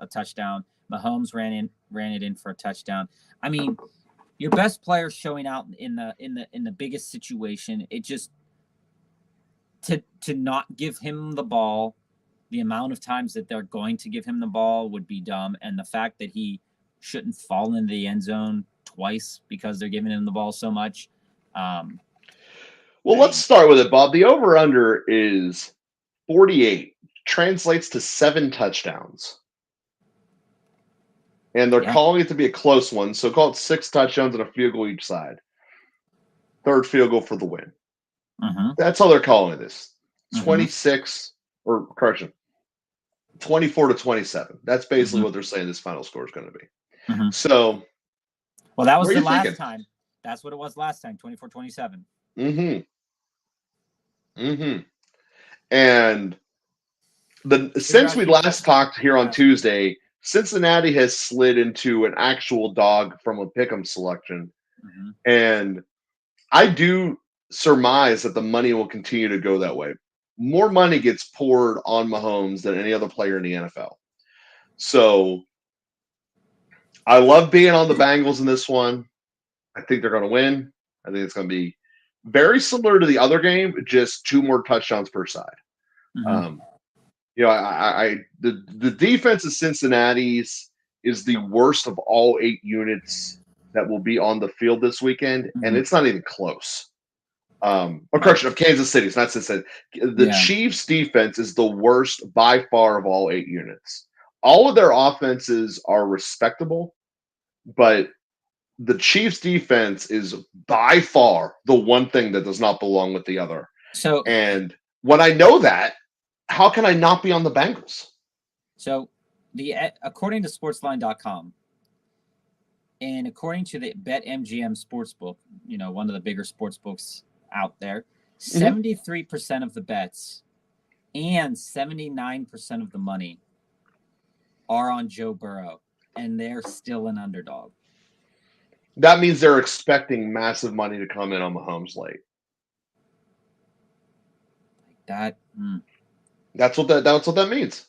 a touchdown. Mahomes ran it in for a touchdown. I mean, your best player showing out in the biggest situation, it just to not give him the ball, the amount of times that they're going to give him the ball would be dumb, and the fact that he shouldn't fall into the end zone twice because they're giving him the ball so much. Well, let's start with it, Bob. The over-under is 48, translates to 7 touchdowns. And they're calling it to be a close one, so call it 6 touchdowns and a field goal each side. 3rd field goal for the win. That's how they're calling this. 26, or correction, 24-27. That's basically what they're saying this final score is going to be. So, well, that was the last time. That's what it was last time, 24-27. And since we last talked here on Tuesday, Cincinnati has slid into an actual dog from a pick'em selection. Mm-hmm. And I do surmise that the money will continue to go that way. More money gets poured on Mahomes than any other player in the NFL. So I love being on the Bengals in this one. I think they're going to win. I think it's going to be very similar to the other game, just 2 more touchdowns per side. Mm-hmm. The defense of Cincinnati's is the worst of all 8 units that will be on the field this weekend, mm-hmm. and it's not even close. Correction, of Kansas City. It's not Cincinnati. The Chiefs' defense is the worst by far of all 8 units. All of their offenses are respectable, but the Chiefs' defense is by far the one thing that does not belong with the other. So, and when I know that, how can I not be on the Bengals? So, according to Sportsline.com, and according to the BetMGM Sportsbook, one of the bigger sportsbooks out there, 73% of the bets and 79% of the money are on Joe Burrow, and they're still an underdog. That means they're expecting massive money to come in on Mahomes late. That. That's what that means.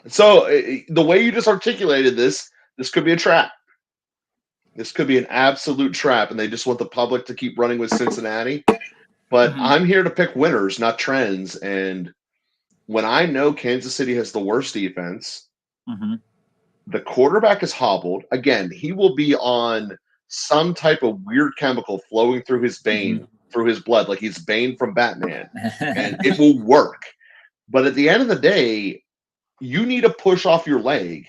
So the way you just articulated this could be a trap. This could be an absolute trap, and they just want the public to keep running with Cincinnati. But mm-hmm. I'm here to pick winners, not trends. And when I know Kansas City has the worst defense, mm-hmm. the quarterback is hobbled. Again, he will be on some type of weird chemical flowing through his vein, mm-hmm. through his blood, like he's Bane from Batman. And it will work. But at the end of the day, you need to push off your leg.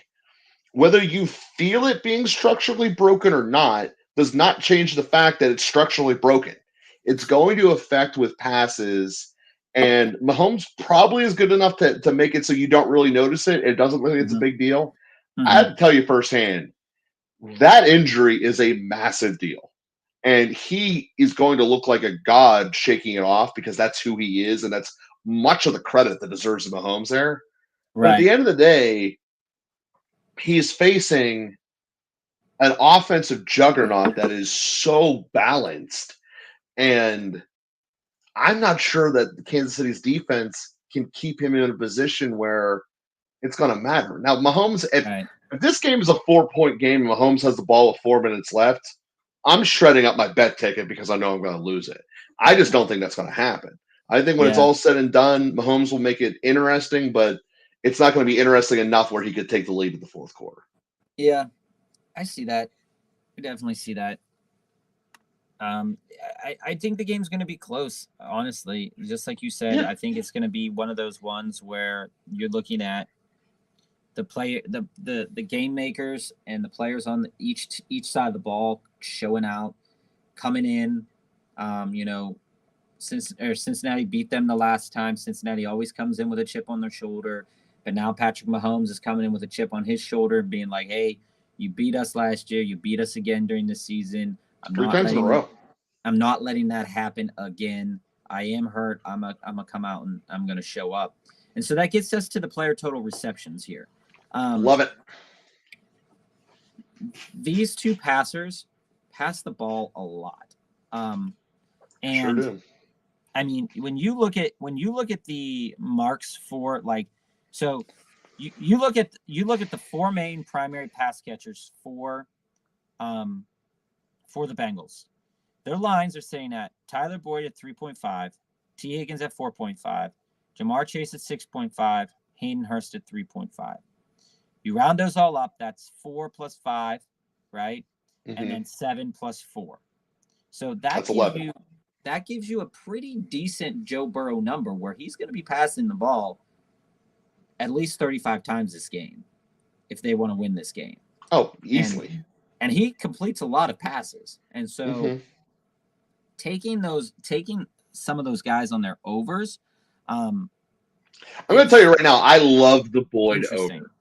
Whether you feel it being structurally broken or not does not change the fact that it's structurally broken. It's going to affect with passes, and Mahomes probably is good enough to make it so you don't really notice it. It doesn't look like it's a big deal. Mm-hmm. I have to tell you firsthand, that injury is a massive deal. And he is going to look like a god shaking it off because that's who he is, and that's much of the credit that deserves Mahomes there. Right. But at the end of the day, he's facing an offensive juggernaut that is so balanced. And I'm not sure that Kansas City's defense can keep him in a position where it's going to matter. Now, Mahomes, if this game is a 4-point game and Mahomes has the ball with 4 minutes left, I'm shredding up my bet ticket because I know I'm going to lose it. I just don't think that's going to happen. I think when it's all said and done, Mahomes will make it interesting, but it's not going to be interesting enough where he could take the lead in the 4th quarter. Yeah, I see that. I definitely see that. I think the game's going to be close, honestly. Just like you said, I think it's going to be one of those ones where you're looking at the game makers and the players on each side of the ball showing out, coming in. Cincinnati beat them the last time. Cincinnati always comes in with a chip on their shoulder. But now Patrick Mahomes is coming in with a chip on his shoulder and being like, hey, you beat us last year. You beat us again during the season. 3 times in a row. I'm not letting that happen again. I am hurt. I'm going to come out and I'm going to show up. And so that gets us to the player total receptions here. Love it. These 2 passers pass the ball a lot. And sure do. I mean, when you look at the marks for so you look at the 4 main primary pass catchers for the Bengals. Their lines are saying at Tyler Boyd at 3.5, T. Higgins at 4.5, Jamar Chase at 6.5, Hayden Hurst at 3.5. You round those all up, that's 4 plus 5, right? Mm-hmm. And then 7 plus 4. So that's 11. That gives you a pretty decent Joe Burrow number where he's going to be passing the ball at least 35 times this game if they want to win this game. Oh, easily. And he completes a lot of passes. And so taking some of those guys on their overs. I'm going to tell you right now, I love the Boyd over.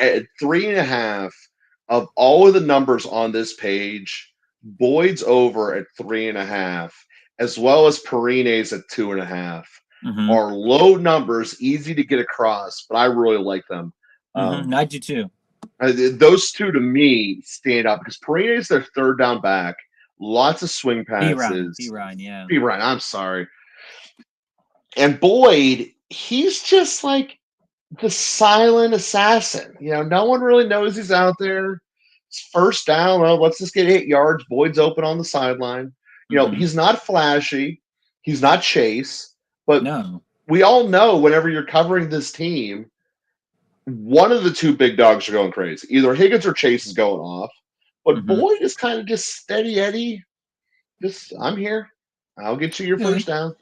At 3.5 of all of the numbers on this page, Boyd's over at 3.5, as well as Perine's at 2.5, are low numbers, easy to get across, but I really like them. I do too. Those two to me stand out because Perine is their third down back. Lots of swing passes. B. Ryan, yeah. B. Ryan, I'm sorry. And Boyd, he's just like the silent assassin. No one really knows he's out there. It's first down. Well, let's just get 8 yards. Boyd's open on the sideline. He's not flashy. He's not Chase. But we all know whenever you're covering this team, one of the two big dogs are going crazy. Either Higgins or Chase is going off. But Boyd is kind of just steady Eddie. I'm here. I'll get you your first down.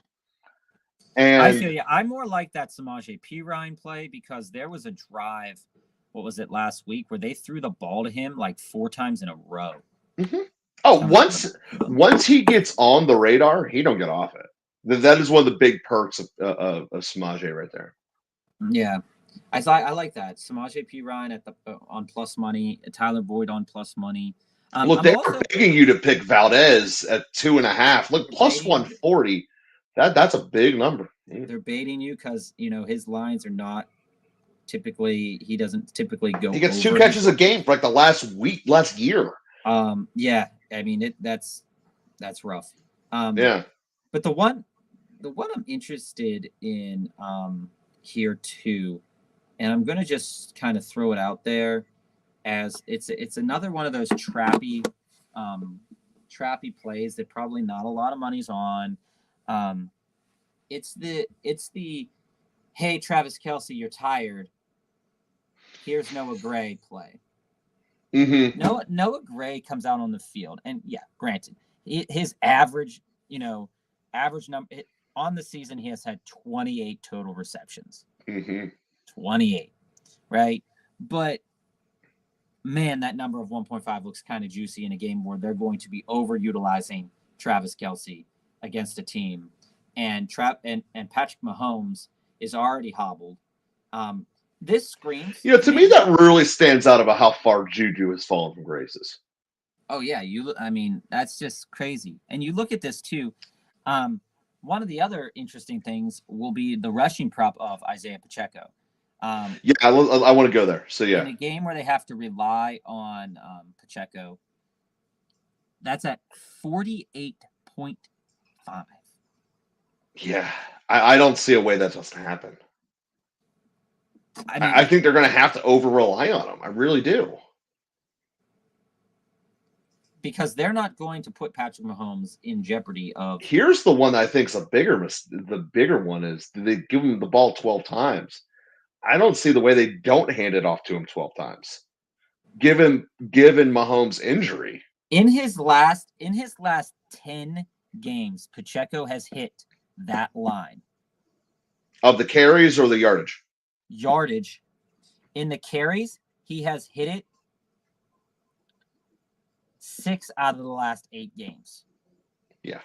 And I feel you. I more like that Samaje Perine play because there was a drive, what was it, last week, where they threw the ball to him like 4 times in a row. Oh, once he gets on the radar, he don't get off it. That is one of the big perks of Samaje right there. Yeah. I like that. Samaje Perine at on plus money, Tyler Boyd on plus money. Look, they were begging you to pick Valdez at 2.5. Look, plus 140. That's a big number. They're baiting you because his lines are not typically. He doesn't typically go. He gets 2 catches a game for like the last year. Yeah. I mean that's rough. Yeah. But the one I'm interested in here too, and I'm gonna just kind of throw it out there as it's another one of those trappy plays that probably not a lot of money's on. It's the hey, Travis Kelce, you're tired. Here's Noah Gray play. Noah Gray comes out on the field, and yeah, granted, his average number on the season, he has had 28 total receptions. 28, right? But man, that number of 1.5 looks kind of juicy in a game where they're going to be overutilizing Travis Kelce against a team, and Patrick Mahomes is already hobbled. This screams. To me, that really stands out about how far Juju has fallen from graces. Oh yeah, that's just crazy. And you look at this too. One of the other interesting things will be the rushing prop of Isaiah Pacheco. I want to go there. So yeah, in a game where they have to rely on Pacheco, that's at 48.5. Yeah, I don't see a way that doesn't happen. I think they're going to have to over rely on him. I really do. Because they're not going to put Patrick Mahomes in jeopardy of. Here's the one that I think is the bigger one is, do they give him the ball 12 times? I don't see the way they don't hand it off to him 12 times. Given Mahomes' injury. In his last 10 games, Pacheco has hit that line. Of the carries or the yardage? Yardage. In the carries, he has hit it 6 out of the last 8 games. Yeah.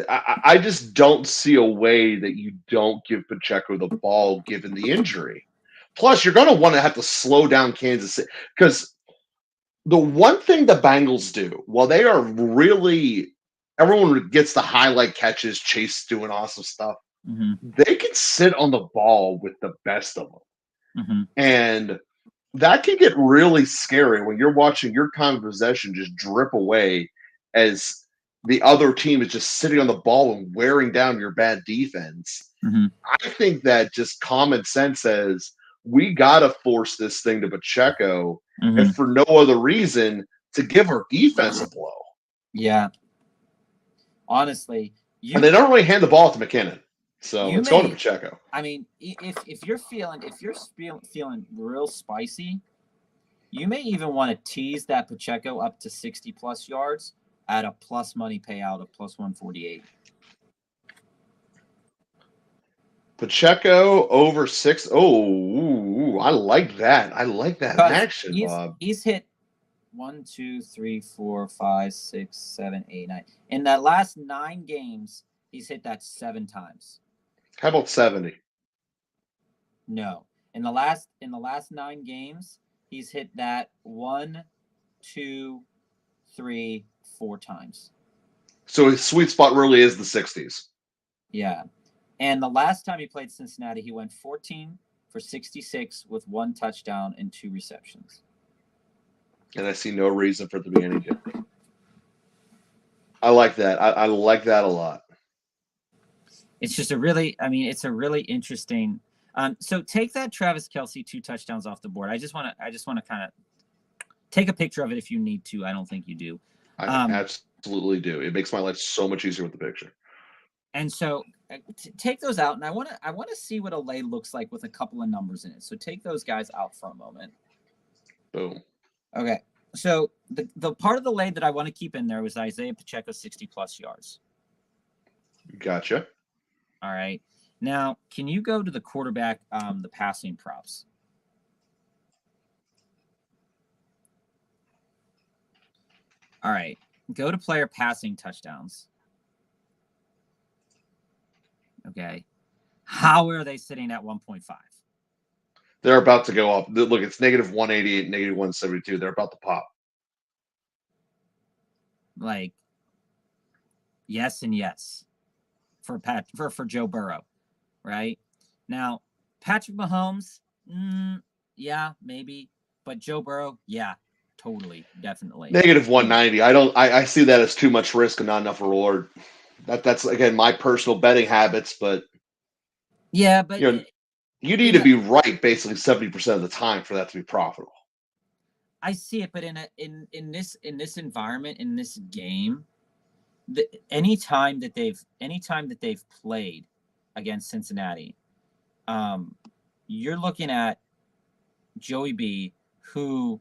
I just don't see a way that you don't give Pacheco the ball given the injury. Plus, you're going to want to have to slow down Kansas City. Because the one thing the Bengals do, while they are really – everyone gets the highlight catches, Chase doing awesome stuff. They can sit on the ball with the best of them. And that can get really scary when you're watching your time of possession just drip away as – the other team is just sitting on the ball and wearing down your bad defense. I think that just common sense says we got to force this thing to Pacheco, and for no other reason to give our defense a blow. Yeah. Honestly. And they don't really hand the ball to McKinnon. So it's going to Pacheco. I mean, if you're feeling real spicy, you may even want to tease that Pacheco up to 60+ yards at a plus money payout of plus 148. Pacheco over 6. Oh, I like that. I like that action, Bob. He's hit 1, 2, 3, 4, 5, 6, 7, 8, 9. In that last 9 games, he's hit that 7 times. How about 70? No. In the last 9 games, he's hit that 1, 2, 3, 4 times. So his sweet spot really is the 60s. Yeah. And the last time he played Cincinnati, he went 14, for 66 with 1 touchdown and 2 receptions. And I see no reason for it to be any different. I like that. I like that a lot. It's just it's a really interesting. So take that Travis Kelce 2 touchdowns off the board. I just want to kind of take a picture of it if you need to. I don't think you do. I absolutely do. It makes my life so much easier with the picture. And so take those out, and I want to see what a lay looks like with a couple of numbers in it. So take those guys out for a moment. Boom. Okay. So the part of the lay that I want to keep in there was Isaiah Pacheco 60+ yards. Gotcha. All right. Now, can you go to the quarterback, the passing props? All right. Go to player passing touchdowns. Okay. How are they sitting at 1.5? They're about to go up. Look, it's negative 188, negative 172. They're about to pop. Like, yes and yes for Joe Burrow, right? Now, Patrick Mahomes, yeah, maybe, but Joe Burrow, yeah, totally, definitely. Negative 190. I see that as too much risk and not enough reward. That's again my personal betting habits, but yeah, but you need to be right basically 70% of the time for that to be profitable. I see it, but in this environment, in this game, anytime that they've played against Cincinnati, you're looking at Joey B, who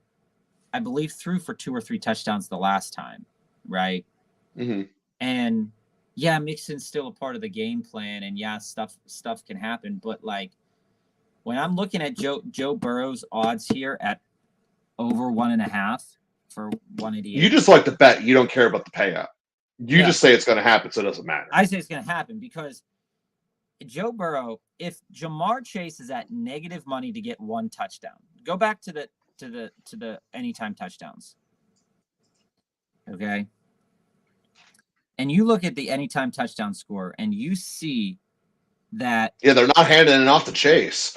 I believe threw for 2 or 3 touchdowns the last time, right? Mm-hmm. And yeah, Mixon's still a part of the game plan, and yeah, stuff can happen. But like when I'm looking at Joe Burrow's odds here at over 1.5 for 188, you just like to bet. You don't care about the payout. You just say it's going to happen, so it doesn't matter. I say it's going to happen because Joe Burrow, if Jamar Chase is at negative money to get 1 touchdown, go back to the anytime touchdowns. Okay. And you look at the anytime touchdown score and you see that they're not handing it off to Chase.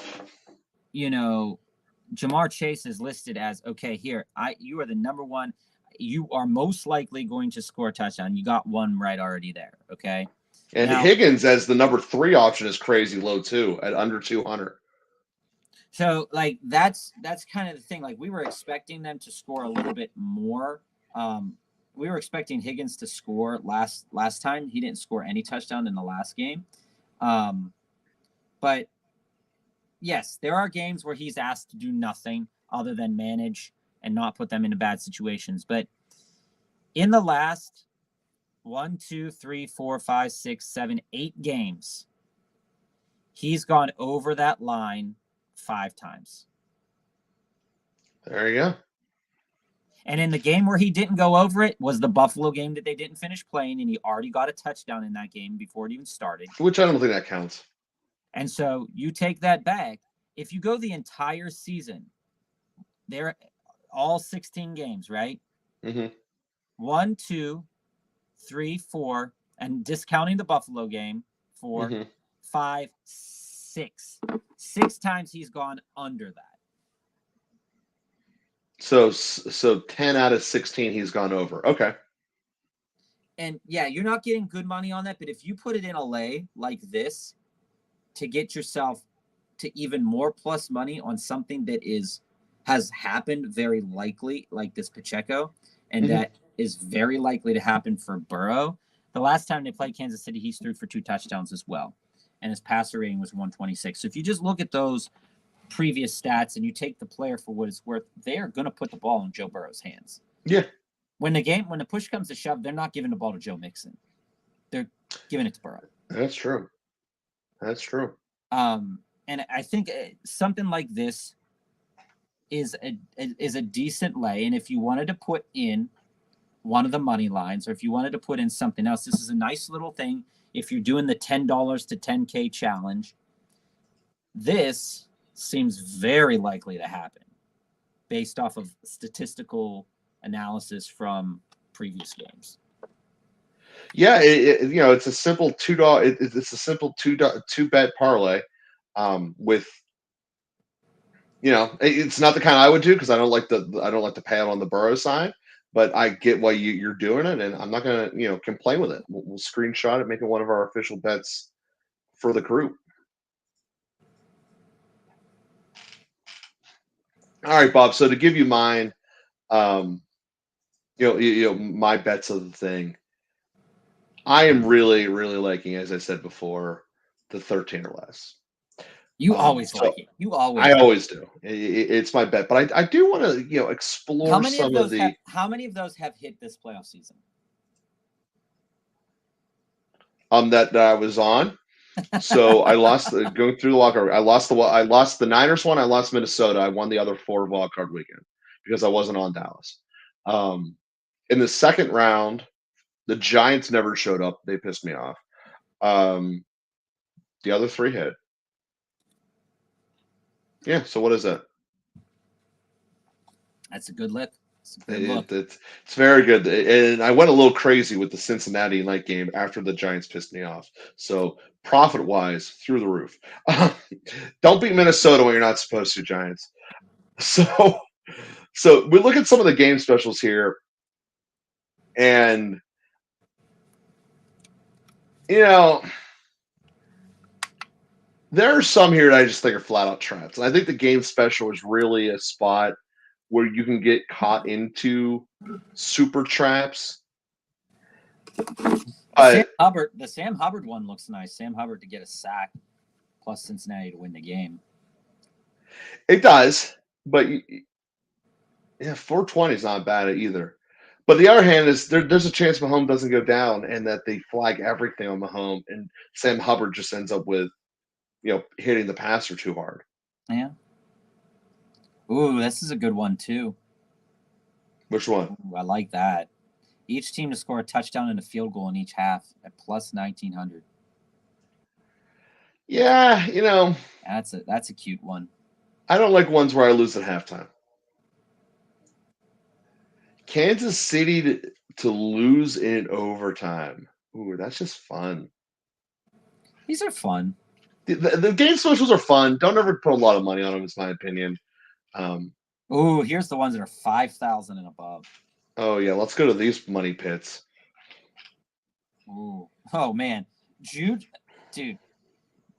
Jamar Chase is listed as, okay, here, you are the number 1. You are most likely going to score a touchdown. You got 1 right already there, okay? And now, Higgins as the number 3 option is crazy low too, at under 200. So, like, that's kind of the thing. Like, we were expecting them to score a little bit more. We were expecting Higgins to score last time. He didn't score any touchdown in the last game. But yes, there are games where he's asked to do nothing other than manage and not put them into bad situations. But in the last 1, 2, 3, 4, 5, 6, 7, 8 games, he's gone over that line 5 times. There you go. And in the game where he didn't go over it was the Buffalo game that they didn't finish playing, and he already got a touchdown in that game before it even started. Which I don't think that counts. And so you take that back. If you go the entire season, they're all 16 games, right? Mm-hmm. 1, 2, 3, 4, and discounting the Buffalo game, 4, 5, 6. 6 times he's gone under that. So 10 out of 16 he's gone over. Okay. And yeah, you're not getting good money on that, but if you put it in a lay like this to get yourself to even more plus money on something that has happened very likely, like this Pacheco, and that is very likely to happen for Burrow. The last time they played Kansas City, he threw for 2 touchdowns as well, and his passer rating was 126. So if you just look at those previous stats and you take the player for what it's worth, they are going to put the ball in Joe Burrow's hands. Yeah. When the push comes to shove, they're not giving the ball to Joe Mixon. They're giving it to Burrow. That's true. And I think something like this is a decent lay. And if you wanted to put in one of the money lines, or if you wanted to put in something else, this is a nice little thing. If you're doing the $10 to 10K challenge, this seems very likely to happen based off of statistical analysis from previous games. Yeah, it's a simple $2. It's a simple two bet parlay with it's not the kind I would do because I don't like the payout on the Burrow side. But I get why you're doing it, and I'm not gonna complain with it. We'll screenshot it, make it one of our official bets for the crew. All right, Bob. So to give you mine, my bets of the thing. I am really, really liking, as I said before, the 13 or less. You always like it. You always. I always do. It's my bet, but I do want to explore how many some of those how many of those have hit this playoff season? That I was on. So I lost going through the wildcard. I lost the Niners one. I lost Minnesota. I won the other 4 wildcard weekend because I wasn't on Dallas. In the second round, the Giants never showed up. They pissed me off. The other 3 hit. Yeah. So what is that? That's a good look. It's very good. And I went a little crazy with the Cincinnati night game after the Giants pissed me off. So profit-wise, through the roof. Don't beat Minnesota when you're not supposed to, Giants. So we look at some of the game specials here. And, there are some here that I just think are flat-out traps. And I think the game special is really a spot where you can get caught into super traps. The Sam Hubbard one looks nice. Sam Hubbard to get a sack plus Cincinnati to win the game. It does, but 420 is not bad either. But the other hand is there's a chance Mahomes doesn't go down and that they flag everything on Mahomes and Sam Hubbard just ends up with, hitting the passer too hard. Yeah. Ooh, this is a good one too. Which one? Ooh, I like that. Each team to score a touchdown and a field goal in each half at plus 1,900. Yeah, that's a cute one. I don't like ones where I lose at halftime. Kansas City to lose in overtime. Ooh, that's just fun. These are fun. The game specials are fun. Don't ever put a lot of money on them, is my opinion. Ooh, here's the ones that are 5,000 and above. Oh yeah, let's go to these money pits. Ooh, oh man, dude,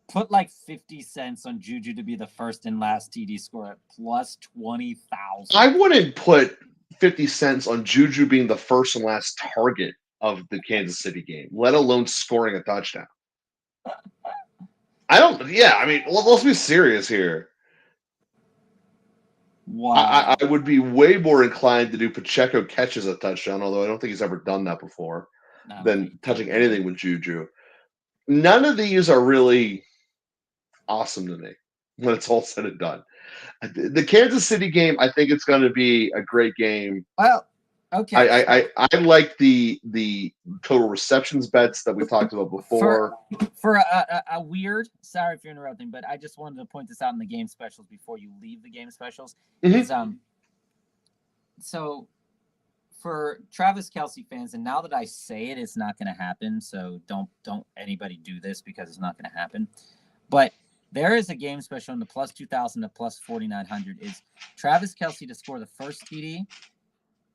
put like 50 cents on Juju to be the first and last TD score at plus 20,000. I wouldn't put 50 cents on Juju being the first and last target of the Kansas City game, let alone scoring a touchdown. Let's be serious here. Wow. I would be way more inclined to do Pacheco catches a touchdown, although I don't think he's ever done that before, than touching anything with Juju. None of these are really awesome to me when it's all said and done. The Kansas City game, I think it's going to be a great game. Well, okay. I like the total receptions bets that we talked about before. For a weird, sorry if you're interrupting, but I just wanted to point this out in the game specials before you leave the game specials. Mm-hmm. So for Travis Kelce fans, and now that I say it, it's not going to happen. So don't anybody do this because it's not going to happen. But there is a game special in the plus 2,000 to plus 4,900 is Travis Kelce to score the first TD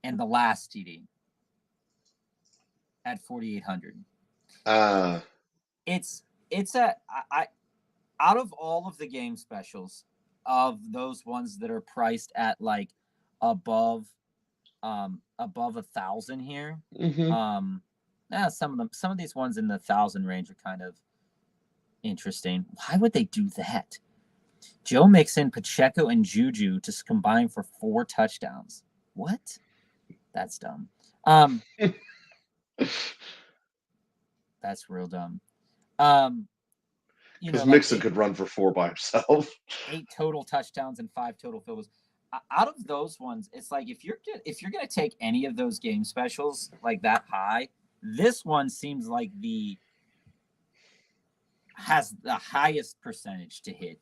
and the last TD at 4,800. Out of all of the game specials of those ones that are priced at like above 1,000 here. Mm-hmm. Some of these ones in the 1,000 range are kind of interesting. Why would they do that? Joe Mixon, Pacheco, and Juju to combine for 4 touchdowns. What? That's dumb. That's real dumb. Because Mixon could run for 4 by himself. 8 total touchdowns and 5 total field goals. Out of those ones, it's like if you're gonna take any of those game specials like that high, this one seems like has the highest percentage to hit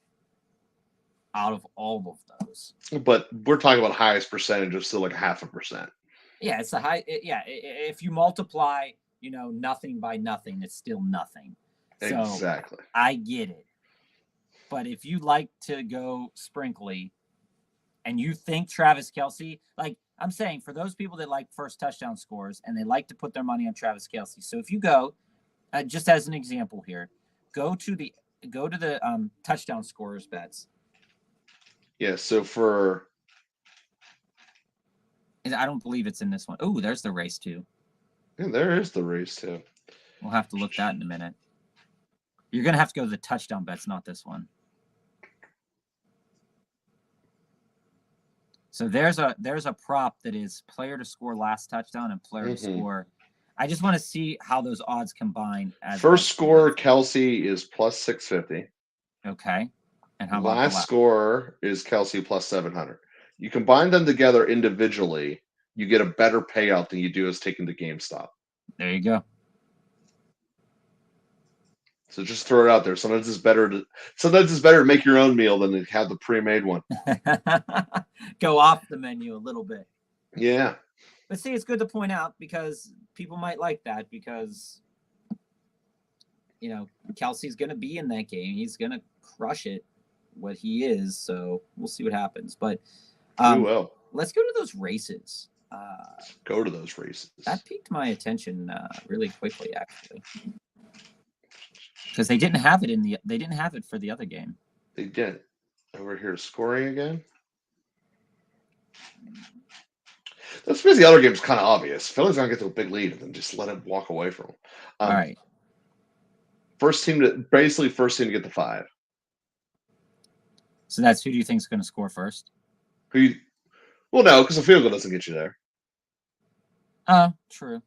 out of all of those. But we're talking about highest percentage of still like 0.5%. Yeah, it's a high. If you multiply, nothing by nothing, it's still nothing. So exactly. I get it. But if you like to go sprinkly, and you think Travis Kelce, like I'm saying, for those people that like first touchdown scores and they like to put their money on Travis Kelce. So if you go, just as an example here, go to the touchdown scorers bets. Yeah. So I don't believe it's in this one. Oh, there's the race too. Yeah, there is the race too. We'll have to look that in a minute. You're gonna have to go to the touchdown bets, not this one. So there's a prop that is player to score last touchdown and player to score. I just want to see how those odds combine. First score Kelce is plus 650. Okay. And how about last score is Kelce plus 700. You combine them together individually, you get a better payout than you do as taking the GameStop. There you go. So just throw it out there. Sometimes it's better to make your own meal than to have the pre-made one. Go off the menu a little bit. Yeah. But see, it's good to point out because people might like that because, Kelce's going to be in that game. He's going to crush it, what he is. So we'll see what happens. But we will. Let's go to those races. Go to those races. That piqued my attention really quickly, actually. Because they didn't have it for the other game. They did. Over here scoring again. That's because the other game's kind of obvious. Philly's gonna get to a big lead and then just let him walk away from him. All right. First team to get the 5. So that's who do you think is going to score first? Well, no, because the field goal doesn't get you there. Oh, true.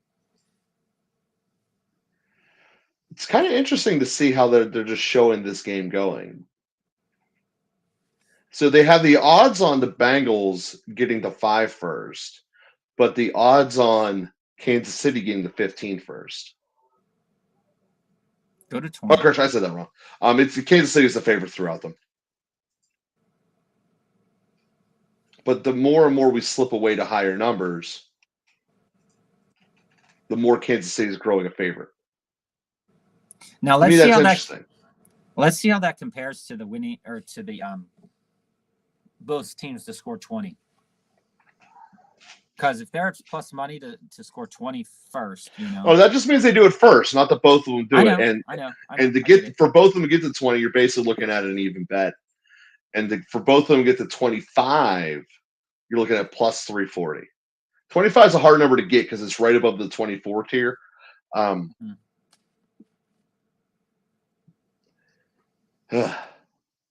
It's kind of interesting to see how they're just showing this game going. So they have the odds on the Bengals getting the 5 first, but the odds on Kansas City getting the 15 first. Go to 20. Oh, gosh, I said that wrong. It's Kansas City is the favorite throughout them. But the more and more we slip away to higher numbers, the more Kansas City is growing a favorite. Now let's see how that compares to the winning or to the both teams to score 20. Because if they're plus money to score 20 first, Oh, that just means they do it first, not that both of them do it. I know. For both of them to get to 20, you're basically looking at an even bet. And for both of them to get to 25, you're looking at plus 340. 25 is a hard number to get because it's right above the 24 tier.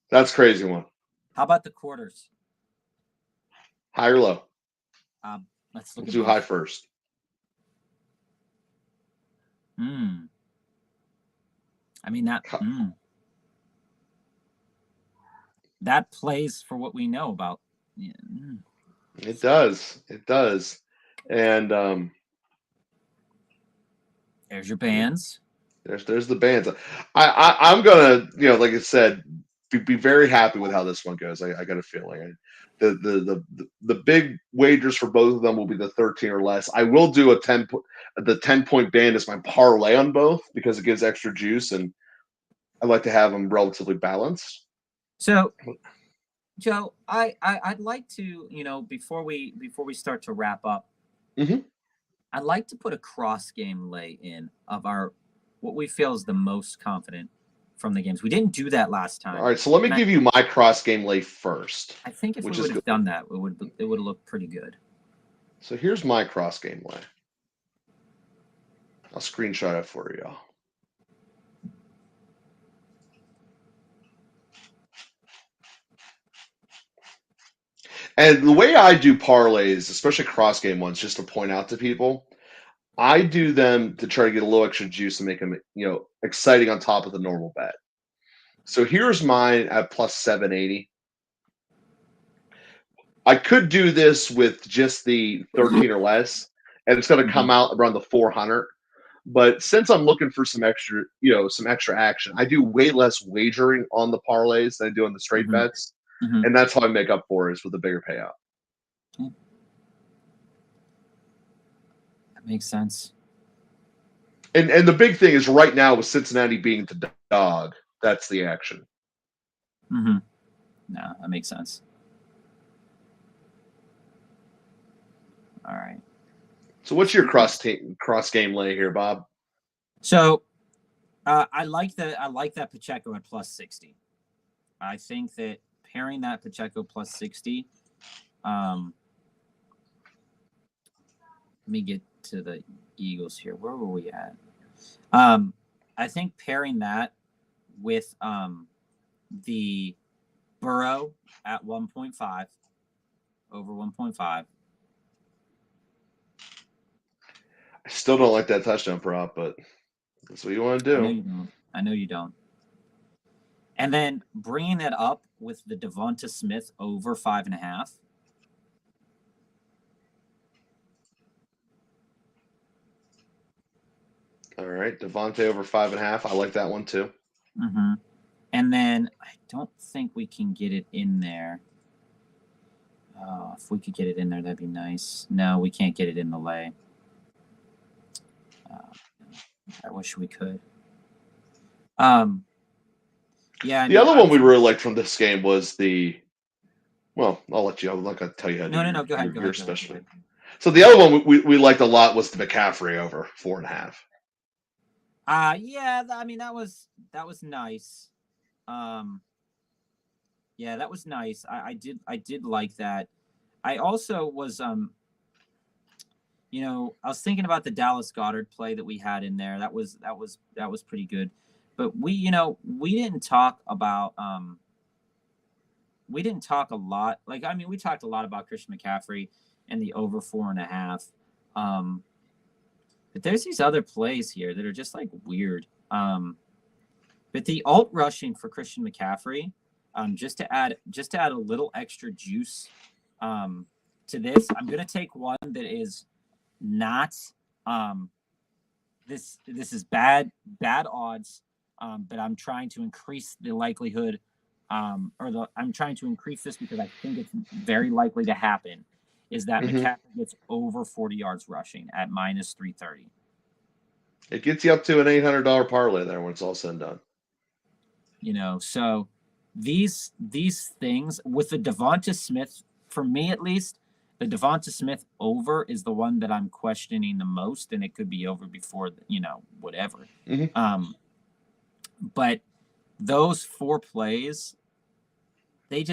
That's crazy one. How about the quarters? High or low? Let's do high first. I mean that plays for what we know about. Yeah. It does. And there's your bands. There's the bands. I'm gonna, like I said, be very happy with how this one goes. I got a feeling. The big wagers for both of them will be the 13 or less. I will do the 10-point band as my parlay on both because it gives extra juice, and I like to have them relatively balanced. So, Joe, I'd like to, before we start to wrap up, I'd like to put a cross game lay in of what we feel is the most confident from the games. We didn't do that last time. All right, so let me give you my cross game lay first. I think if we would have done that, it would have looked pretty good. So here's my cross game lay. I'll screenshot it for you. And the way I do parlays, especially cross game ones, just to point out to people, I do them to try to get a little extra juice and make them, exciting on top of the normal bet. So here's mine at plus 780. I could do this with just the 13 or less, and it's going to come out around the 400. But since I'm looking for some extra action, I do way less wagering on the parlays than I do on the straight bets. And that's how I make up for it, is with a bigger payout. That makes sense. And the big thing is right now with Cincinnati being the dog, that's the action. No, that makes sense. All right. So what's your cross game lay here, Bob? So I like that Pacheco at plus 60. I think that pairing that Pacheco plus 60. Let me get to the Eagles here. Where were we at? I think pairing that with the Burrow at 1.5, over 1.5. I still don't like that touchdown prop, but that's what you want to do. I know you don't. And then bringing it up with the Devonta Smith over 5.5. All right, Devonta over 5.5. I like that one too. Mm-hmm. And then I don't think we can get it in there. Oh, if we could get it in there, that'd be nice. No, we can't get it in the lay. I wish we could. Yeah. The other one we really liked from this game was well, I'll let you. I'm not going to tell you how to No. Go ahead. Your specialty. So the other one we liked a lot was the McCaffrey over 4.5. Yeah. I mean, that was nice. Yeah, that was nice. I did like that. I also was, I was thinking about the Dallas Goedert play that we had in there. That was pretty good. But we didn't talk about, we didn't talk a lot. Like, I mean, we talked a lot about Christian McCaffrey and the over 4.5. But there's these other plays here that are just like weird. But the alt rushing for Christian McCaffrey, just to add a little extra juice to this, I'm going to take one that is not this is bad odds, but I'm trying to increase the likelihood, I'm trying to increase this because I think it's very likely to happen, is that McCaffrey gets over 40 yards rushing at minus 330. It gets you up to an $800 parlay there when it's all said and done. So these things with the Devonta Smith, for me at least, the Devonta Smith over is the one that I'm questioning the most, and it could be over before, whatever. But those 4 plays, they're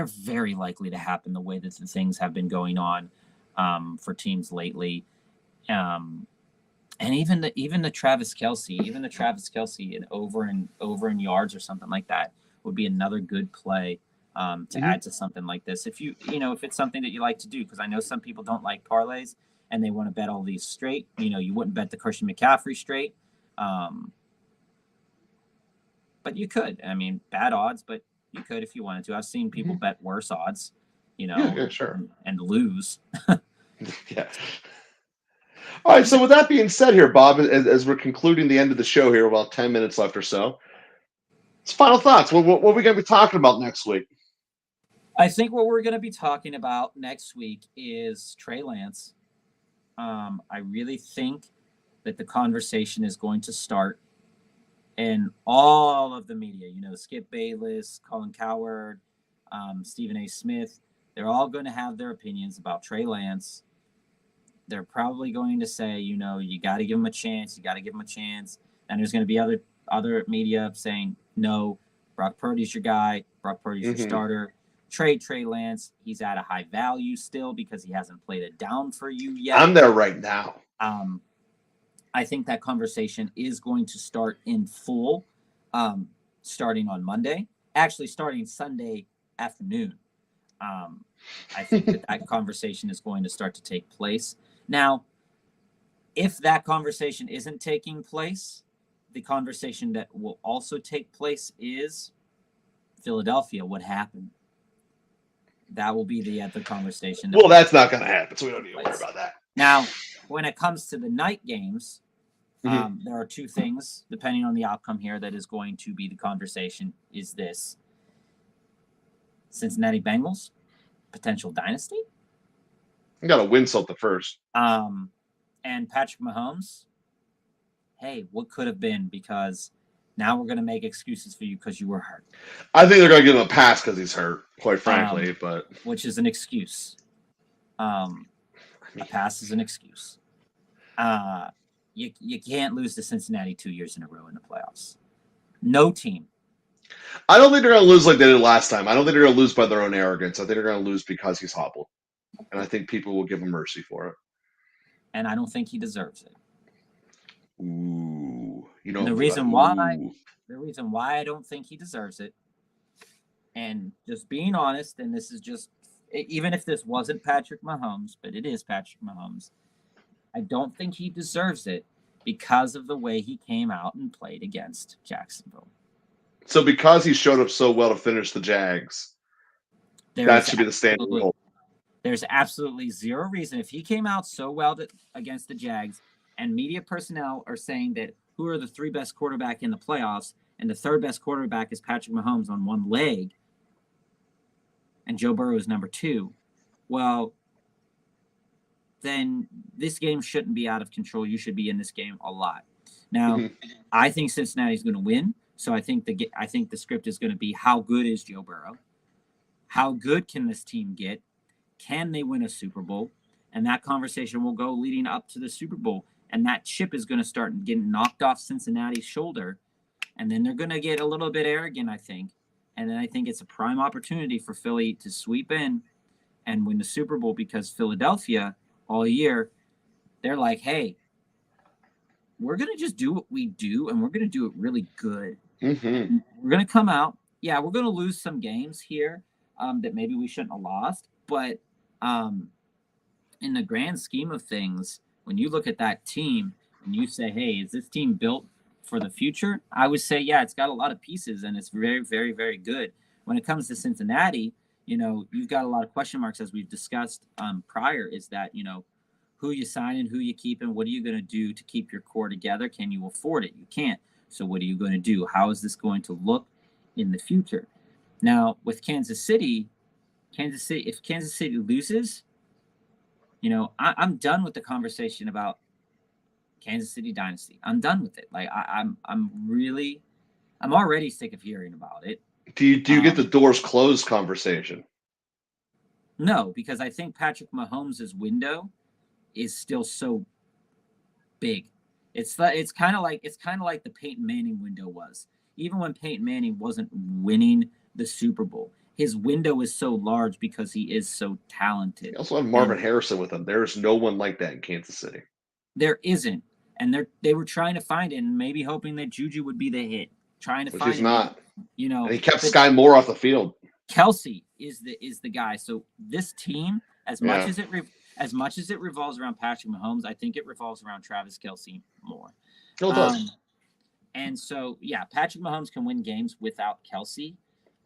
very likely to happen the way that the things have been going on for teams lately. And even the Travis Kelce, and over in yards or something like that would be another good play to add to something like this. If if it's something that you like to do, because I know some people don't like parlays and they want to bet all these straight. You wouldn't bet the Christian McCaffrey straight, but you could. I mean, bad odds, but you could if you wanted to. I've seen people bet worse odds, Yeah, sure, and lose. Yeah. All right, so with that being said here, Bob, as we're concluding the end of the show here, about 10 minutes left or so, it's final thoughts. What are we going to be talking about next week? I think what we're going to be talking about next week is Trey Lance. I really think that the conversation is going to start in all of the media. Skip Bayless, Colin Cowherd, Stephen A. Smith. They're all going to have their opinions about Trey Lance. They're probably going to say, you got to give him a chance. You got to give him a chance. And there's going to be other media saying, no, Brock Purdy's your guy. Brock Purdy's your starter. Trade Trey Lance. He's at a high value still because he hasn't played it down for you yet. I'm there right now. I think that conversation is going to start in full starting on Monday. Actually, starting Sunday afternoon. I think that conversation is going to start to take place. Now, if that conversation isn't taking place, the conversation that will also take place is Philadelphia. What happened? That will be the other conversation. Well, that's not going to happen, so we don't need to worry about that. Now, when it comes to the night games, there are 2 things, depending on the outcome here, that is going to be the conversation. Is this Cincinnati Bengals, potential dynasty? You got to win something first. And Patrick Mahomes, hey, what could have been, because now we're going to make excuses for you because you were hurt. I think they're going to give him a pass because he's hurt, quite frankly. But which is an excuse. A pass is an excuse. You can't lose to Cincinnati 2 years in a row in the playoffs. No team. I don't think they're going to lose like they did last time. I don't think they're going to lose by their own arrogance. I think they're going to lose because he's hobbled. And I think people will give him mercy for it. And I don't think he deserves it. Ooh. The reason why I don't think he deserves it, and just being honest, and this is just, even if this wasn't Patrick Mahomes, but it is Patrick Mahomes, I don't think he deserves it because of the way he came out and played against Jacksonville. So because he showed up so well to finish the Jags, that should be the standard rule. There's absolutely zero reason. If he came out so well against the Jags, and media personnel are saying that who are the three best quarterback in the playoffs, and the third best quarterback is Patrick Mahomes on one leg, and Joe Burrow is number 2, well, then this game shouldn't be out of control. You should be in this game a lot. Now, I think Cincinnati's going to win. So I think the script is going to be, how good is Joe Burrow? How good can this team get? Can they win a Super Bowl? And that conversation will go leading up to the Super Bowl. And that chip is going to start getting knocked off Cincinnati's shoulder. And then they're going to get a little bit arrogant, I think. And then I think it's a prime opportunity for Philly to sweep in and win the Super Bowl, because Philadelphia all year, they're like, hey, we're going to just do what we do, and we're going to do it really good. Mm-hmm. We're going to come out. Yeah, we're going to lose some games here that maybe we shouldn't have lost. But in the grand scheme of things, when you look at that team and you say, hey, is this team built for the future? I would say, yeah, it's got a lot of pieces, and it's very, very, very good. When it comes to Cincinnati, you've got a lot of question marks, as we've discussed prior, is that, who you sign and who you keep, and what are you going to do to keep your core together? Can you afford it? You can't. So what are you going to do? How is this going to look in the future? Now, with Kansas City, if Kansas City loses, I'm done with the conversation about Kansas City dynasty. I'm done with it. Like I'm already sick of hearing about it. Do you get the doors closed conversation? No, because I think Patrick Mahomes' window is still so big. It's kind of like the Peyton Manning window was. Even when Peyton Manning wasn't winning the Super Bowl, his window is so large because he is so talented. He also had Marvin Harrison with him. There's no one like that in Kansas City. There isn't, and they were trying to find it, and maybe hoping that Juju would be the hit. Trying to find he's not. And he kept Sky Moore off the field. Kelsey is the guy. So this team, as much as it revolves around Patrick Mahomes, I think it revolves around Travis Kelce more. It does. And so, yeah, Patrick Mahomes can win games without Kelsey.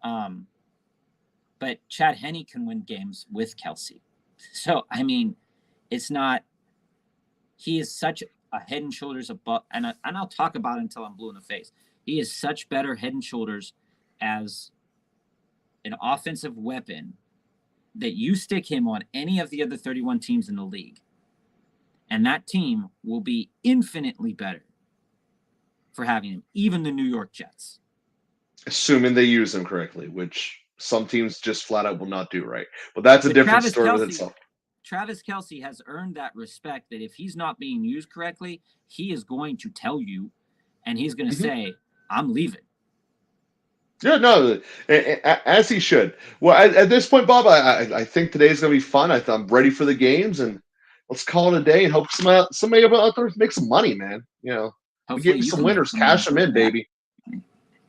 But Chad Henne can win games with Kelsey. So, I mean, it's not – he is such a head and shoulders above – and I'll talk about it until I'm blue in the face. He is such better head and shoulders as an offensive weapon that you stick him on any of the other 31 teams in the league, and that team will be infinitely better for having him, even the New York Jets. Assuming they use him correctly, which some teams just flat out will not do right. But that's a different story with itself. Travis Kelce has earned that respect that if he's not being used correctly, he is going to tell you, and he's going to say, I'm leaving. Yeah, no, as he should. Well, at this point, Bob, I think today's going to be fun. I'm ready for the games, and let's call it a day and hope somebody out there make some money, man. We'll give you some winners, cash them in, baby.